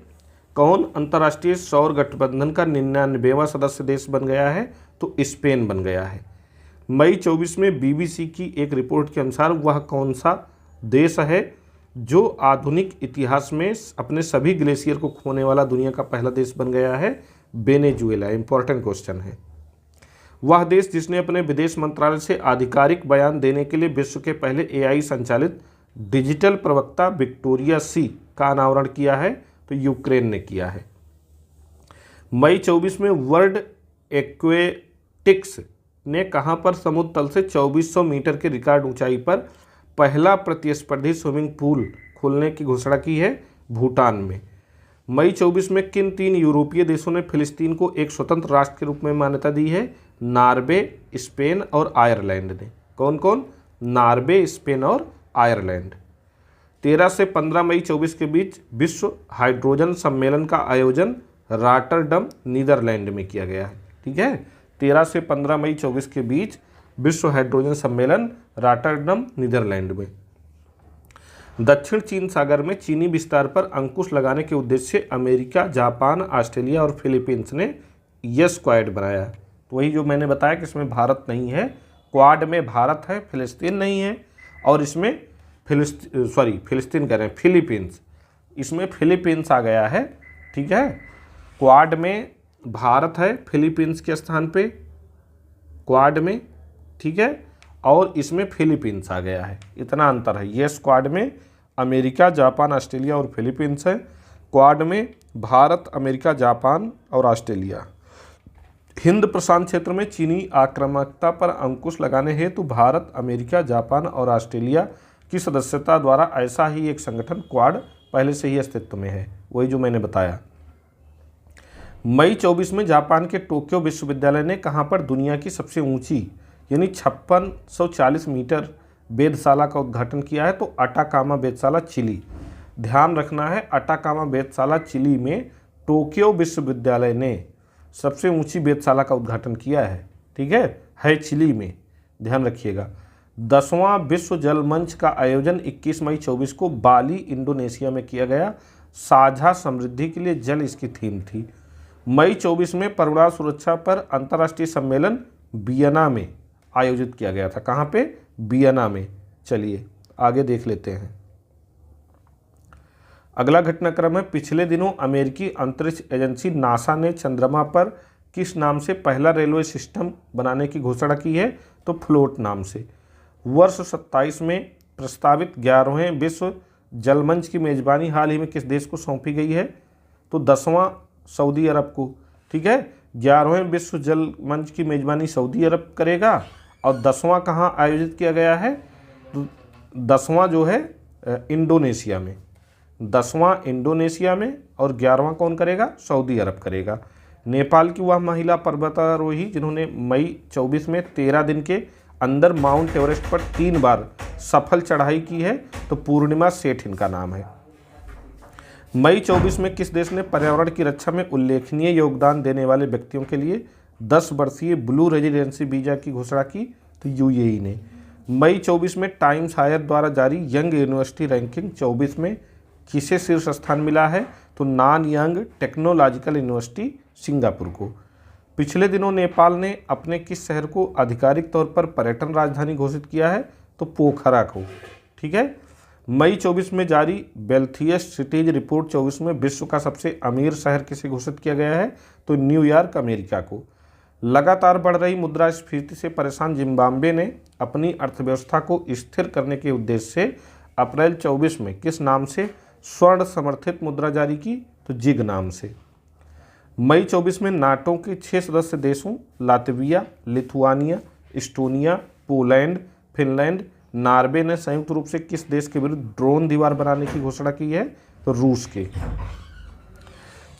Speaker 1: कौन अंतर्राष्ट्रीय सौर गठबंधन का 99वां सदस्य देश बन गया है? तो स्पेन बन गया है। मई 24 में BBC की एक रिपोर्ट के अनुसार वह कौन सा देश है जो आधुनिक इतिहास में अपने सभी ग्लेशियर को खोने वाला दुनिया का पहला देश बन गया है? वेनेजुएला। इंपॉर्टेंट क्वेश्चन है। वह देश जिसने अपने विदेश मंत्रालय से आधिकारिक बयान देने के लिए विश्व के पहले एआई संचालित डिजिटल प्रवक्ता विक्टोरिया सी का अनावरण किया है? तो यूक्रेन ने किया है। मई 24 में वर्ल्ड एक्वेटिक्स ने कहां पर समुद्र तल से 2400 मीटर के रिकॉर्ड ऊंचाई पर पहला प्रतिस्पर्धी स्विमिंग पूल खोलने की घोषणा की है? भूटान में। मई 24 में किन 3 यूरोपीय देशों ने फिलिस्तीन को एक स्वतंत्र राष्ट्र के रूप में मान्यता दी है? नॉर्वे, स्पेन और आयरलैंड ने। कौन कौन? नॉर्वे, स्पेन और आयरलैंड। 13 से 15 मई 24 के बीच विश्व हाइड्रोजन सम्मेलन का आयोजन रॉटरडम, नीदरलैंड में किया गया है। ठीक है। 13 से 15 मई 24 के बीच विश्व हाइड्रोजन सम्मेलन रॉटरडम, नीदरलैंड में। दक्षिण चीन सागर में चीनी विस्तार पर अंकुश लगाने के उद्देश्य से अमेरिका, जापान, ऑस्ट्रेलिया और फिलीपींस ने यस क्वाड बनाया। तो वही जो मैंने बताया कि इसमें भारत नहीं है। क्वाड में भारत है, फिलिस्तीन नहीं है। और इसमें फिलिस्तीन कह रहे हैं, फिलीपींस। इसमें फिलीपींस आ गया है। ठीक है। क्वाड में भारत है फिलीपींस के स्थान पे, क्वाड में। ठीक है। और इसमें फिलीपींस आ गया है। इतना अंतर है। ये स्क्वाड में अमेरिका, जापान, ऑस्ट्रेलिया और फिलीपींस है। क्वाड में भारत, अमेरिका, जापान और ऑस्ट्रेलिया। हिंद प्रशांत क्षेत्र में चीनी आक्रामकता पर अंकुश लगाने हेतु भारत, अमेरिका, जापान और ऑस्ट्रेलिया की सदस्यता द्वारा ऐसा ही एक संगठन क्वाड पहले से ही अस्तित्व में है। वही जो मैंने बताया। मई 24 में जापान के टोक्यो विश्वविद्यालय ने कहाँ पर दुनिया की सबसे ऊंची यानी 5640 मीटर वेधशाला का उद्घाटन किया है? तो अटाकामा वेधशाला, चिली। ध्यान रखना है, अटाकामा वेधशाला चिली में टोक्यो विश्वविद्यालय ने सबसे ऊंची वेधशाला का उद्घाटन किया है। ठीक है चिली में। ध्यान रखिएगा। 10वां विश्व जल मंच का आयोजन 21 मई 24 को बाली, इंडोनेशिया में किया गया। साझा समृद्धि के लिए जल इसकी थीम थी। मई 24 में परमाणु सुरक्षा पर अंतर्राष्ट्रीय सम्मेलन वियना में आयोजित किया गया था। कहाँ पे? वियना में। चलिए आगे देख लेते हैं। अगला घटनाक्रम है, पिछले दिनों अमेरिकी अंतरिक्ष एजेंसी नासा ने चंद्रमा पर किस नाम से पहला रेलवे सिस्टम बनाने की घोषणा की है? तो फ्लोट नाम से। वर्ष 27 में प्रस्तावित 11वें विश्व जलमंच की मेजबानी हाल ही में किस देश को सौंपी गई है? तो 10वां सऊदी अरब को। ठीक है, 11वें विश्व जल मंच की मेजबानी सऊदी अरब करेगा और 10वां कहाँ आयोजित किया गया है? तो 10वां जो है इंडोनेशिया में। 10वां इंडोनेशिया में और 11वां कौन करेगा? सऊदी अरब करेगा। नेपाल की वह महिला पर्वतारोही जिन्होंने मई 24 में 13 दिन के अंदर माउंट एवरेस्ट पर 3 बार सफल चढ़ाई की है, तो पूर्णिमा सेठ इनका नाम है। मई 24 में किस देश ने पर्यावरण की रक्षा में उल्लेखनीय योगदान देने वाले व्यक्तियों के लिए 10 वर्षीय ब्लू रेजिडेंसी वीजा की घोषणा की? तो यूएई ने। मई 24 में टाइम्स हायर द्वारा जारी यंग यूनिवर्सिटी रैंकिंग 24 में किसे शीर्ष स्थान मिला है? तो नानयांग टेक्नोलॉजिकल यूनिवर्सिटी सिंगापुर को। पिछले दिनों नेपाल ने अपने किस शहर को आधिकारिक तौर पर पर्यटन राजधानी घोषित किया है? तो पोखरा को। ठीक है, मई 24 में जारी वेल्थिएस्ट सिटीज रिपोर्ट 24 में विश्व का सबसे अमीर शहर किसे घोषित किया गया है? तो न्यूयॉर्क अमेरिका को। लगातार बढ़ रही मुद्रास्फीति से परेशान जिम्बाब्वे ने अपनी अर्थव्यवस्था को स्थिर करने के उद्देश्य से अप्रैल 24 में किस नाम से स्वर्ण समर्थित मुद्रा जारी की? तो जिग नाम से। मई 24 में नाटो के 6 सदस्य देशों Latvia, Lithuania, Estonia, Poland, Finland, Norway ने संयुक्त रूप से किस देश के विरुद्ध ड्रोन दीवार बनाने की घोषणा की है? तो रूस के।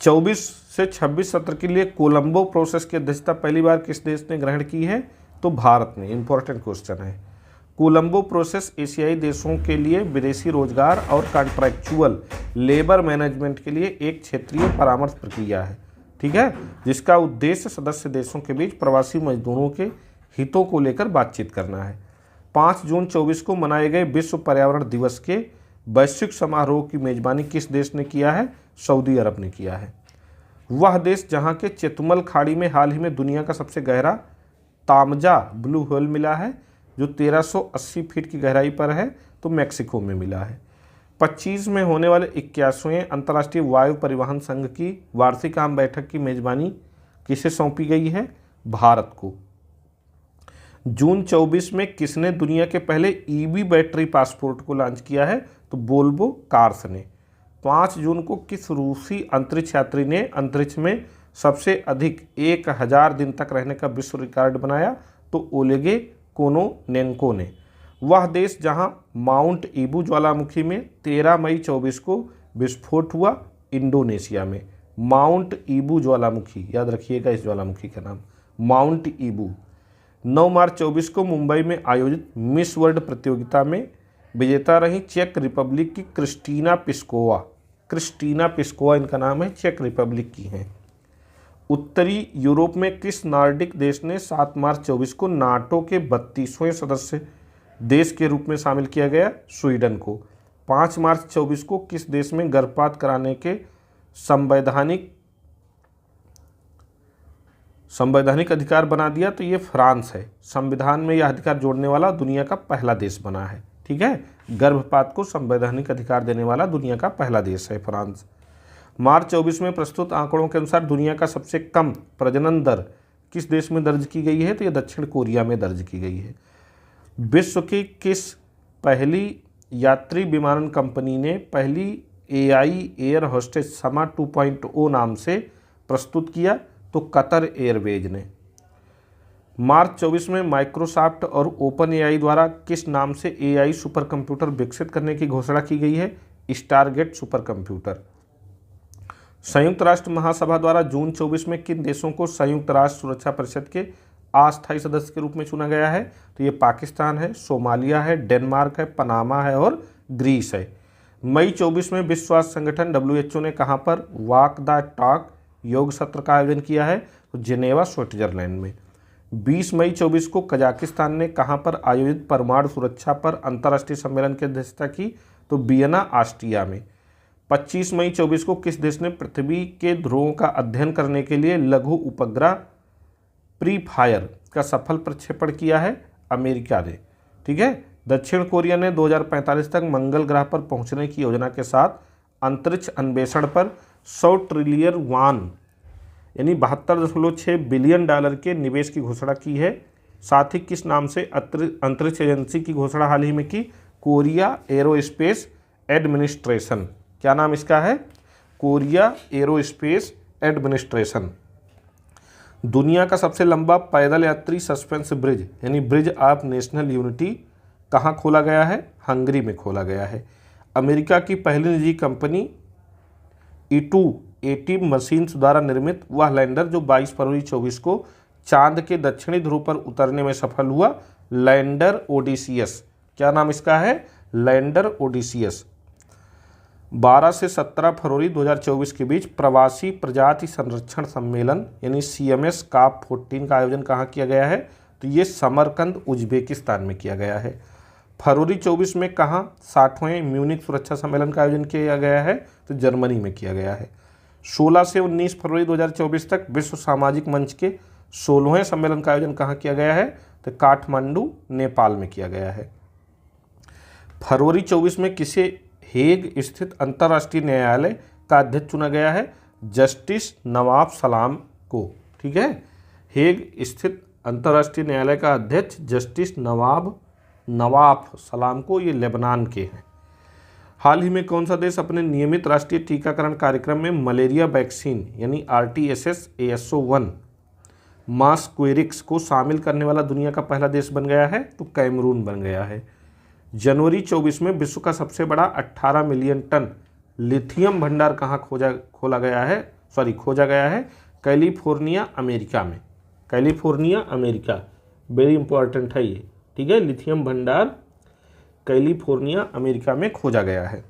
Speaker 1: 24 से 26 सत्र के लिए कोलंबो प्रोसेस की अध्यक्षता पहली बार किस देश ने ग्रहण की है? तो भारत ने। इंपॉर्टेंट क्वेश्चन है। कोलंबो प्रोसेस एशियाई देशों के लिए विदेशी रोजगार और कॉन्ट्रैक्चुअल लेबर मैनेजमेंट के लिए एक क्षेत्रीय परामर्श प्रक्रिया है। ठीक है, जिसका उद्देश्य सदस्य देशों के बीच प्रवासी मजदूरों के हितों को लेकर बातचीत करना है। 5 जून 24 को मनाए गए विश्व पर्यावरण दिवस के वैश्विक समारोह की मेजबानी किस देश ने किया है? सऊदी अरब ने किया है। वह देश जहां के चेतुमल खाड़ी में हाल ही में दुनिया का सबसे गहरा तामजा ब्लू होल मिला है, जो 1380 फीट की गहराई पर है, तो मैक्सिको में मिला है। 25 में होने वाले 81वें अंतर्राष्ट्रीय वायु परिवहन संघ की वार्षिक आम बैठक की मेजबानी किसे सौंपी गई है? भारत को। जून 24 में किसने दुनिया के पहले ईवी बैटरी पासपोर्ट को लॉन्च किया है? तो वोल्वो कार्स ने। 5 जून को किस रूसी अंतरिक्ष यात्री ने अंतरिक्ष में सबसे अधिक 1000 दिन तक रहने का विश्व रिकॉर्ड बनाया? तो ओलेगे कोनोनेंको ने। वह देश जहां माउंट ईबू ज्वालामुखी में 13 मई 24 को विस्फोट हुआ? इंडोनेशिया में। माउंट ईबू ज्वालामुखी, याद रखिएगा इस ज्वालामुखी का नाम, माउंट ईबू। 9 मार्च 24 को मुंबई में आयोजित मिस वर्ल्ड प्रतियोगिता में विजेता रही चेक रिपब्लिक की क्रिस्टीना पिस्कोवा। क्रिस्टीना पिस्कोवा इनका नाम है, चेक रिपब्लिक की हैं। उत्तरी यूरोप में किस नॉर्डिक देश ने 7 मार्च 24 को नाटो के 32वें सदस्य देश के रूप में शामिल किया गया? स्वीडन को। 5 मार्च 24 को किस देश में गर्भपात कराने के संवैधानिक अधिकार बना दिया? तो ये फ्रांस है। संविधान में यह अधिकार जोड़ने वाला दुनिया का पहला देश बना है। ठीक है, गर्भपात को संवैधानिक अधिकार देने वाला दुनिया का पहला देश है फ्रांस। मार्च 24 में प्रस्तुत आंकड़ों के अनुसार दुनिया का सबसे कम प्रजनन दर किस देश में दर्ज की गई है? तो ये दक्षिण कोरिया में दर्ज की गई है। विश्व की किस पहली यात्री विमानन कंपनी ने पहली AI एयर होस्टेस समा 2.0 नाम से प्रस्तुत किया? तो कतर एयरवेज ने। मार्च 24 में माइक्रोसॉफ्ट और ओपन AI द्वारा किस नाम से AI सुपर कंप्यूटर विकसित करने की घोषणा की गई है? Stargate super computer. संयुक्त राष्ट्र महासभा द्वारा जून 24 में किन देशों को संयुक्त राष्ट्र सुरक्षा परिषद के अस्थायी सदस्य के रूप में चुना गया है? तो ये पाकिस्तान है, सोमालिया है, डेनमार्क है, पनामा है और ग्रीस है। मई 24 में विश्व स्वास्थ्य संगठन WHO ने कहाँ पर वॉक द टॉक योग सत्र का आयोजन किया है? तो जिनेवा स्विट्जरलैंड में। 20 मई 24 को कजाकिस्तान ने कहाँ पर आयोजित परमाणु सुरक्षा पर अंतर्राष्ट्रीय सम्मेलन की अध्यक्षता की? तो वियना ऑस्ट्रिया में। 25 मई 24 को किस देश ने पृथ्वी के ध्रुवों का अध्ययन करने के लिए लघु उपग्रह प्री फायर का सफल प्रक्षेपण किया है? अमेरिका ने। ठीक है। दक्षिण कोरिया ने 2045 तक मंगल ग्रह पर पहुंचने की योजना के साथ अंतरिक्ष अन्वेषण पर 100 ट्रिलियन वान यानी 72.6 बिलियन डॉलर के निवेश की घोषणा की है। साथ ही किस नाम से अंतरिक्ष एजेंसी की घोषणा हाल ही में की? Korea aerospace administration. क्या नाम इसका है? Korea aerospace administration. दुनिया का सबसे लंबा पैदल यात्री सस्पेंस ब्रिज यानी ब्रिज ऑफ नेशनल यूनिटी कहाँ खोला गया है? हंगरी में खोला गया है। अमेरिका की पहली निजी कंपनी E280 मशीन्स द्वारा निर्मित वह लैंडर जो 22 फरवरी 24 को चांद के दक्षिणी ध्रुव पर उतरने में सफल हुआ, लैंडर ओडिसियस। क्या नाम इसका है? Lander Odysseus. 12 से 17 फरवरी 2024 के बीच प्रवासी प्रजाति संरक्षण सम्मेलन यानी CMS COP 14 का आयोजन कहाँ किया गया है? तो ये समरकंद उज्बेकिस्तान में किया गया है। फरवरी 24 में कहाँ 60वें म्यूनिक सुरक्षा सम्मेलन का आयोजन किया गया है? तो जर्मनी में किया गया है। 16 से 19 फरवरी 2024 तक विश्व सामाजिक मंच के 16वें सम्मेलन का आयोजन कहाँ किया गया है? तो काठमांडू नेपाल में किया गया है। फरवरी 24 में किसे हेग स्थित अंतर्राष्ट्रीय न्यायालय का अध्यक्ष चुना गया है? जस्टिस नवाफ सलाम को। ठीक है। हेग स्थित अंतर्राष्ट्रीय न्यायालय का अध्यक्ष जस्टिस नवाफ सलाम को, ये लेबनान के हैं। हाल ही में कौन सा देश अपने नियमित राष्ट्रीय टीकाकरण कार्यक्रम में मलेरिया वैक्सीन यानी RTS-ASO1 मास्क्वेरिक्स को शामिल करने वाला दुनिया का पहला देश बन गया है? तो कैमरून बन गया है। जनवरी 24 में विश्व का सबसे बड़ा 18 मिलियन टन लिथियम भंडार कहाँ खोजा गया है? कैलिफोर्निया, अमेरिका में। California, America. वेरी इंपॉर्टेंट है ये। ठीक है। लिथियम भंडार कैलिफोर्निया, अमेरिका में खोजा गया है।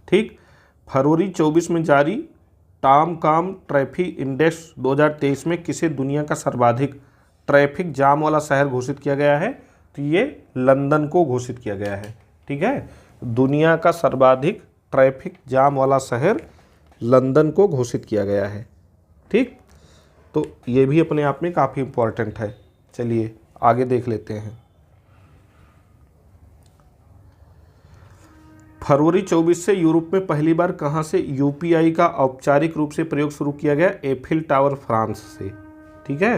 Speaker 1: ठीक। फरवरी 24 में जारी टॉमकॉम ट्रैफिक इंडेक्स 2023 में किसे दुनिया का सर्वाधिक ट्रैफिक जाम वाला शहर घोषित किया गया है? तो ये लंदन को घोषित किया गया है। ठीक है। दुनिया का सर्वाधिक ट्रैफिक जाम वाला शहर लंदन को घोषित किया गया है। ठीक। तो ये भी अपने आप में काफ़ी इम्पोर्टेंट है। चलिए आगे देख लेते हैं। फरवरी 24 से यूरोप में पहली बार कहाँ से UPI का औपचारिक रूप से प्रयोग शुरू किया गया? एफिल टावर, फ्रांस से। ठीक है।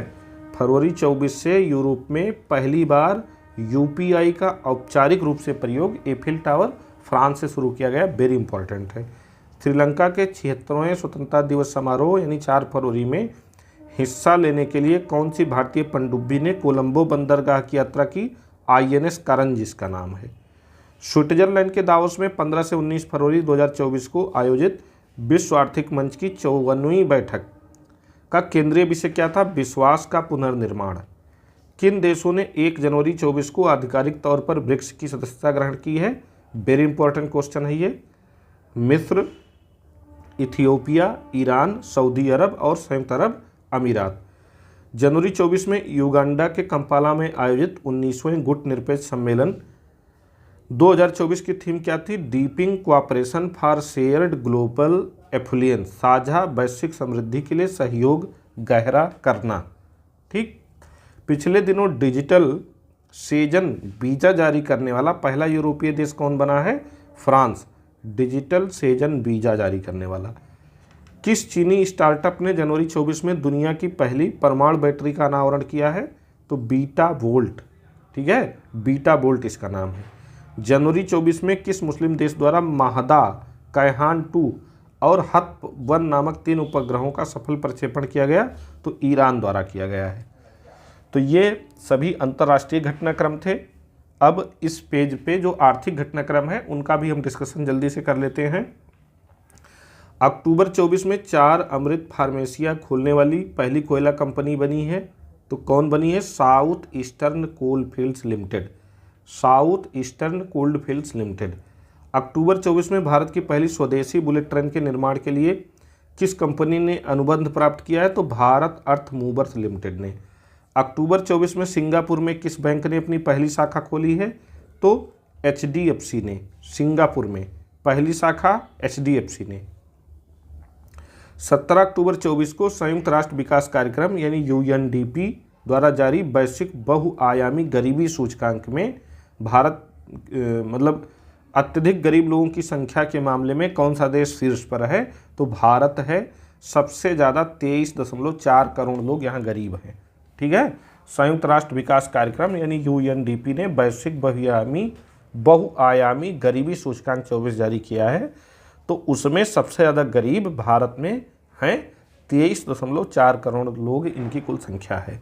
Speaker 1: फरवरी 24 से यूरोप में पहली बार UPI का औपचारिक रूप से प्रयोग एफिल टावर, फ्रांस से शुरू किया गया। वेरी इंपॉर्टेंट है। श्रीलंका के 76वें स्वतंत्रता दिवस समारोह यानी 4 फरवरी में हिस्सा लेने के लिए कौन सी भारतीय पनडुब्बी ने कोलंबो बंदरगाह की यात्रा की? INS करंज जिसका नाम है। स्विट्जरलैंड के दावोस में 15 से 19 फरवरी 2024 को आयोजित विश्व आर्थिक मंच की 54वीं बैठक का केंद्रीय विषय क्या था? विश्वास का पुनर्निर्माण। किन देशों ने 1 जनवरी 24 को आधिकारिक तौर पर ब्रिक्स की सदस्यता ग्रहण की है? वेरी इंपॉर्टेंट क्वेश्चन है ये। मिस्र, इथियोपिया, ईरान, सऊदी अरब और संयुक्त अरब अमीरात। जनवरी 24 में युगांडा के कंपाला में आयोजित 19वें गुट निरपेक्ष सम्मेलन 2024 की थीम क्या थी? Deepening cooperation for shared global affluence, साझा वैश्विक समृद्धि के लिए सहयोग गहरा करना। ठीक। पिछले दिनों डिजिटल सेजन वीज़ा जारी करने वाला पहला यूरोपीय देश कौन बना है? फ्रांस। डिजिटल सेजन वीज़ा जारी करने वाला। किस चीनी स्टार्टअप ने जनवरी 24 में दुनिया की पहली परमाणु बैटरी का अनावरण किया है? तो बीटा वोल्ट। ठीक है। बीटा वोल्ट इसका नाम है। जनवरी 24 में किस मुस्लिम देश द्वारा माहदा, कैहान 2 और हत्व-1 नामक 3 उपग्रहों का सफल प्रक्षेपण किया गया? तो ईरान द्वारा किया गया है। तो ये सभी अंतर्राष्ट्रीय घटनाक्रम थे। अब इस पेज पे जो आर्थिक घटनाक्रम है उनका भी हम डिस्कशन जल्दी से कर लेते हैं। अक्टूबर 24 में 4 अमृत फार्मेसिया खोलने वाली पहली कोयला कंपनी बनी है। तो कौन बनी है? South eastern coalfields limited. South eastern coalfields limited. अक्टूबर 24 में भारत की पहली स्वदेशी बुलेट ट्रेन के निर्माण के लिए किस कंपनी ने अनुबंध प्राप्त किया है? तो भारत अर्थ मूवर्स लिमिटेड ने। अक्टूबर 24 में सिंगापुर में किस बैंक ने अपनी पहली शाखा खोली है? तो HDFC ने सिंगापुर में पहली शाखा HDFC ने। 17 अक्टूबर 24 को संयुक्त राष्ट्र विकास कार्यक्रम यानी UNDP द्वारा जारी वैश्विक बहुआयामी गरीबी सूचकांक में भारत मतलब अत्यधिक गरीब लोगों की संख्या के मामले में कौन सा देश शीर्ष पर है? तो भारत है। सबसे ज़्यादा 23.4 करोड़ लोग यहाँ गरीब हैं। ठीक है, संयुक्त राष्ट्र विकास कार्यक्रम यानी UNDP ने वैश्विक बहुआयामी गरीबी सूचकांक 24 जारी किया है, तो उसमें सबसे ज़्यादा गरीब भारत में हैं। 23.4 करोड़ लोग इनकी कुल संख्या है।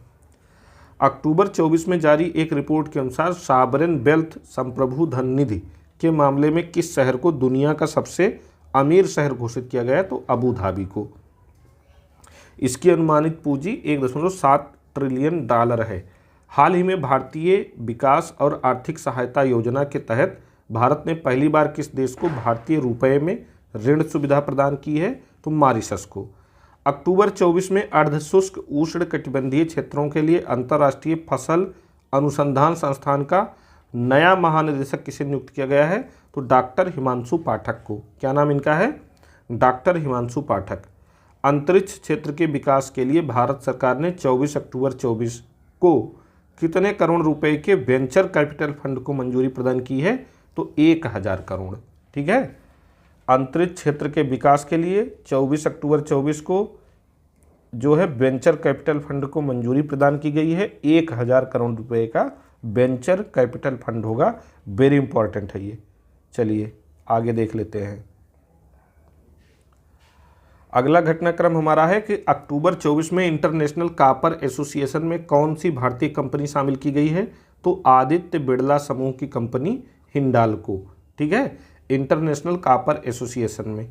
Speaker 1: अक्टूबर 24 में जारी एक रिपोर्ट के अनुसार सावरेन वेल्थ संप्रभु धन निधि के मामले में किस शहर को दुनिया का सबसे अमीर शहर घोषित किया गया है? तो अबू धाबी को। इसकी अनुमानित पूंजी 1.7 ट्रिलियन डॉलर है। हाल ही में भारतीय विकास और आर्थिक सहायता योजना के तहत भारत ने पहली बार किस देश को भारतीय रुपये में ऋण सुविधा प्रदान की है? तो मॉरिशस को। अक्टूबर 24 में अर्धशुष्क उष्ण कटिबंधीय क्षेत्रों के लिए अंतर्राष्ट्रीय फसल अनुसंधान संस्थान का नया महानिदेशक किसे नियुक्त किया गया है? तो डॉक्टर हिमांशु पाठक को। क्या नाम इनका है? डॉक्टर हिमांशु पाठक। अंतरिक्ष क्षेत्र के विकास के लिए भारत सरकार ने 24 अक्टूबर 24 को कितने करोड़ रुपए के वेंचर कैपिटल फंड को मंजूरी प्रदान की है? तो 1000 करोड़। ठीक है, अंतरिक्ष क्षेत्र के विकास के लिए 24 अक्टूबर 24 को जो है वेंचर कैपिटल फंड को मंजूरी प्रदान की गई है। 1000 करोड़ रुपए का वेंचर कैपिटल फंड होगा। वेरी इंपॉर्टेंट है ये। चलिए आगे देख लेते हैं। अगला घटनाक्रम हमारा है कि अक्टूबर 24 में इंटरनेशनल कॉपर एसोसिएशन में कौन सी भारतीय कंपनी शामिल की गई है? तो आदित्य बिड़ला समूह की कंपनी हिंडाल्को। ठीक है, इंटरनेशनल कॉपर एसोसिएशन में।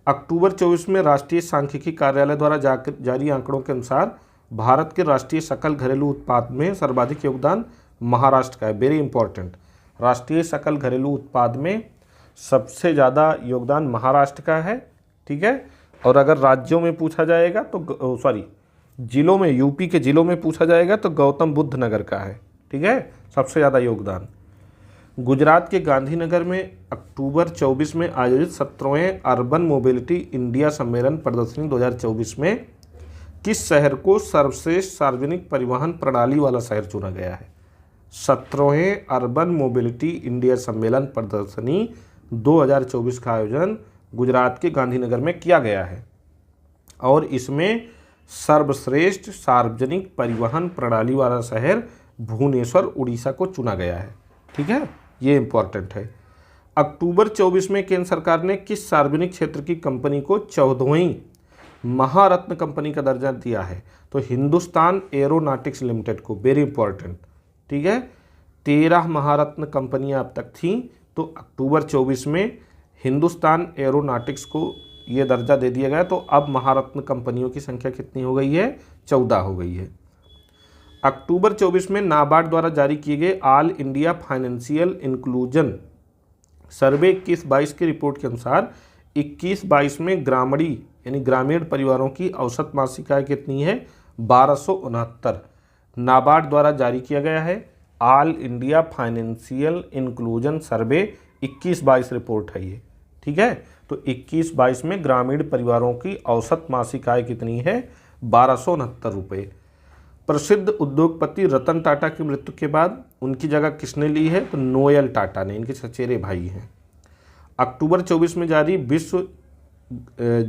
Speaker 1: अक्टूबर 24 में राष्ट्रीय सांख्यिकी कार्यालय द्वारा जारी आंकड़ों के अनुसार भारत के राष्ट्रीय सकल घरेलू उत्पाद में सर्वाधिक योगदान महाराष्ट्र का है। वेरी इंपॉर्टेंट, राष्ट्रीय सकल घरेलू उत्पाद में सबसे ज़्यादा योगदान महाराष्ट्र का है। ठीक है, और अगर राज्यों में पूछा जाएगा तो जिलों में, यूपी के जिलों में पूछा जाएगा तो गौतम बुद्ध नगर का है। ठीक है, सबसे ज़्यादा योगदान। गुजरात के गांधीनगर में अक्टूबर 24 में आयोजित 17वें अर्बन मोबिलिटी इंडिया सम्मेलन प्रदर्शनी 2024 में किस शहर को सर्वश्रेष्ठ सार्वजनिक परिवहन प्रणाली वाला शहर चुना गया है? 17वें अर्बन मोबिलिटी इंडिया सम्मेलन प्रदर्शनी 2024 का आयोजन गुजरात के गांधीनगर में किया गया है और इसमें सर्वश्रेष्ठ सार्वजनिक परिवहन प्रणाली वाला शहर भुवनेश्वर उड़ीसा को चुना गया है। ठीक है, ये इंपॉर्टेंट है। अक्टूबर 24 में केंद्र सरकार ने किस सार्वजनिक क्षेत्र की कंपनी को 14वीं महारत्न कंपनी का दर्जा दिया है? तो हिंदुस्तान एरोनॉटिक्स लिमिटेड को। Very important. ठीक है, 13 महारत्न कंपनियां अब तक थीं, तो अक्टूबर 24 में हिंदुस्तान एरोनॉटिक्स को ये दर्जा दे दिया गया, तो अब महारत्न कंपनियों की संख्या कितनी हो गई है? 14 हो गई है। अक्टूबर 24 में नाबार्ड द्वारा जारी किए गए ऑल इंडिया फाइनेंशियल इंक्लूजन सर्वे 21-22 की रिपोर्ट के अनुसार 21-22 में ग्रामीण परिवारों की औसत मासिक आय कितनी है? 1269। नाबार्ड द्वारा जारी किया गया है ऑल इंडिया फाइनेंशियल इंक्लूजन सर्वे 21-22 रिपोर्ट है ये। ठीक है, तो 21-22 में ग्रामीण परिवारों की औसत मासिक आय कितनी है? 1269 रुपये। प्रसिद्ध उद्योगपति रतन टाटा की मृत्यु के बाद उनकी जगह किसने ली है? तो नोएल टाटा ने। इनके चचेरे भाई हैं। अक्टूबर 24 में जारी विश्व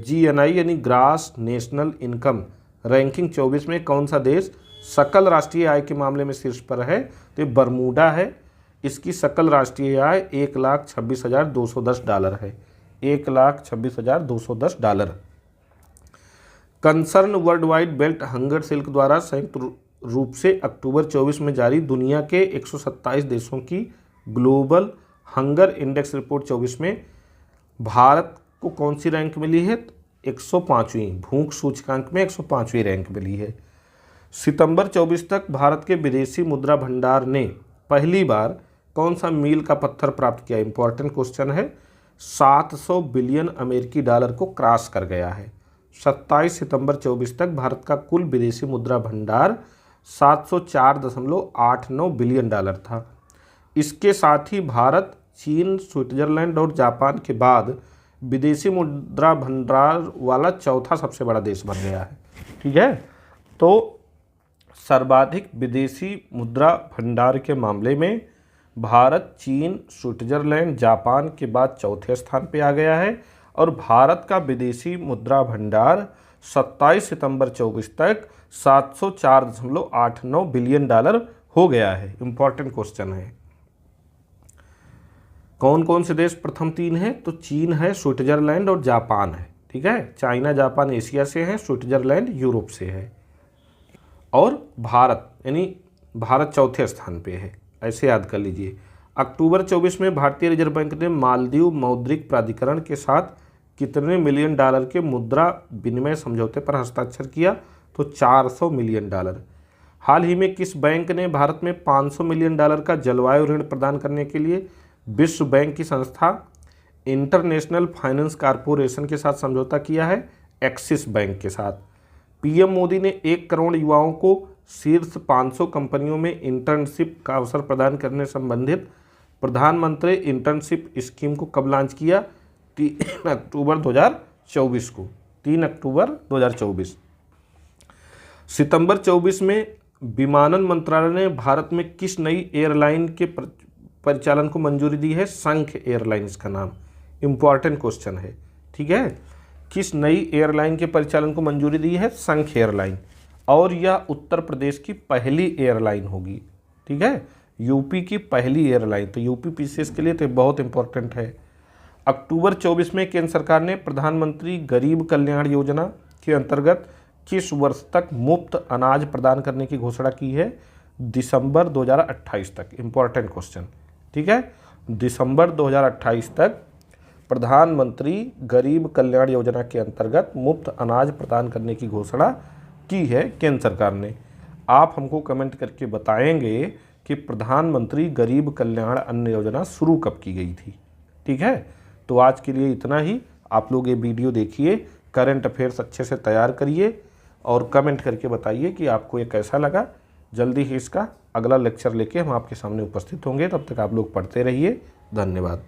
Speaker 1: GNI यानी ग्रास नेशनल इनकम रैंकिंग 24 में कौन सा देश सकल राष्ट्रीय आय के मामले में शीर्ष पर है? तो बरमूडा है। इसकी सकल राष्ट्रीय आय $1,26,210 है। $1,26,210। Concern world wide belt hunger silk द्वारा संयुक्त रूप से अक्टूबर 24 में जारी दुनिया के 127 देशों की ग्लोबल हंगर इंडेक्स रिपोर्ट 24 में भारत को कौन सी रैंक मिली है? 105वीं। भूख सूचकांक में 105वीं रैंक मिली है। सितंबर 24 तक भारत के विदेशी मुद्रा भंडार ने पहली बार कौन सा मील का पत्थर प्राप्त किया? इंपॉर्टेंट क्वेश्चन है। 700 बिलियन अमेरिकी डॉलर को क्रॉस कर गया है। 27 सितंबर 24 तक भारत का कुल विदेशी मुद्रा भंडार 704.89 बिलियन डॉलर था। इसके साथ ही भारत चीन, स्विट्जरलैंड और जापान के बाद विदेशी मुद्रा भंडार वाला चौथा सबसे बड़ा देश बन गया है। ठीक है, तो सर्वाधिक विदेशी मुद्रा भंडार के मामले में भारत चीन, स्विट्जरलैंड, जापान के बाद चौथे स्थान पे आ गया है और भारत का विदेशी मुद्रा भंडार 27 सितंबर 24 तक $704.89 बिलियन हो गया है। इंपॉर्टेंट क्वेश्चन है। कौन कौन से देश प्रथम तीन हैं? तो चीन है, स्विट्जरलैंड और जापान है। ठीक है, चाइना जापान एशिया से है, स्विट्जरलैंड यूरोप से है और भारत यानी भारत चौथे स्थान पे है। ऐसे याद कर लीजिए। अक्टूबर 24 में भारतीय रिजर्व बैंक ने मालदीव मौद्रिक प्राधिकरण के साथ कितने मिलियन डॉलर के मुद्रा विनिमय समझौते पर हस्ताक्षर किया? तो $400 मिलियन। हाल ही में किस बैंक ने भारत में $500 मिलियन का जलवायु ऋण प्रदान करने के लिए विश्व बैंक की संस्था इंटरनेशनल फाइनेंस कॉरपोरेशन के साथ समझौता किया है? एक्सिस बैंक के साथ। पीएम मोदी ने 1 करोड़ युवाओं को शीर्ष 500 कंपनियों में इंटर्नशिप का अवसर प्रदान करने संबंधित प्रधानमंत्री इंटर्नशिप स्कीम को कब लॉन्च किया? 3 अक्टूबर 2024 को। 3 अक्टूबर 2024। सितंबर 24 में विमानन मंत्रालय ने भारत में किस नई एयरलाइन के परिचालन को मंजूरी दी है? संख एयरलाइंस का नाम। इंपॉर्टेंट क्वेश्चन है। ठीक है, किस नई एयरलाइन के परिचालन को मंजूरी दी है? संख एयरलाइन। और यह उत्तर प्रदेश की पहली एयरलाइन होगी। ठीक है, यूपी की पहली एयरलाइन। तो यूपी पीसीएस के लिए तो बहुत इंपॉर्टेंट है। अक्टूबर 24 में केंद्र सरकार ने प्रधानमंत्री गरीब कल्याण योजना के अंतर्गत किस वर्ष तक मुफ्त अनाज प्रदान करने की घोषणा की है? दिसंबर 2028 तक। Important question. ठीक है, दिसंबर 2028 तक प्रधानमंत्री गरीब कल्याण योजना के अंतर्गत मुफ्त अनाज प्रदान करने की घोषणा की है केंद्र सरकार ने। आप हमको कमेंट करके बताएंगे कि प्रधानमंत्री गरीब कल्याण अन्न योजना शुरू कब की गई थी। ठीक है, तो आज के लिए इतना ही। आप लोग ये वीडियो देखिए, करंट अफेयर्स अच्छे से तैयार करिए और कमेंट करके बताइए कि आपको ये कैसा लगा। जल्दी ही इसका अगला लेक्चर लेके हम आपके सामने उपस्थित होंगे। तब तक आप लोग पढ़ते रहिए। धन्यवाद।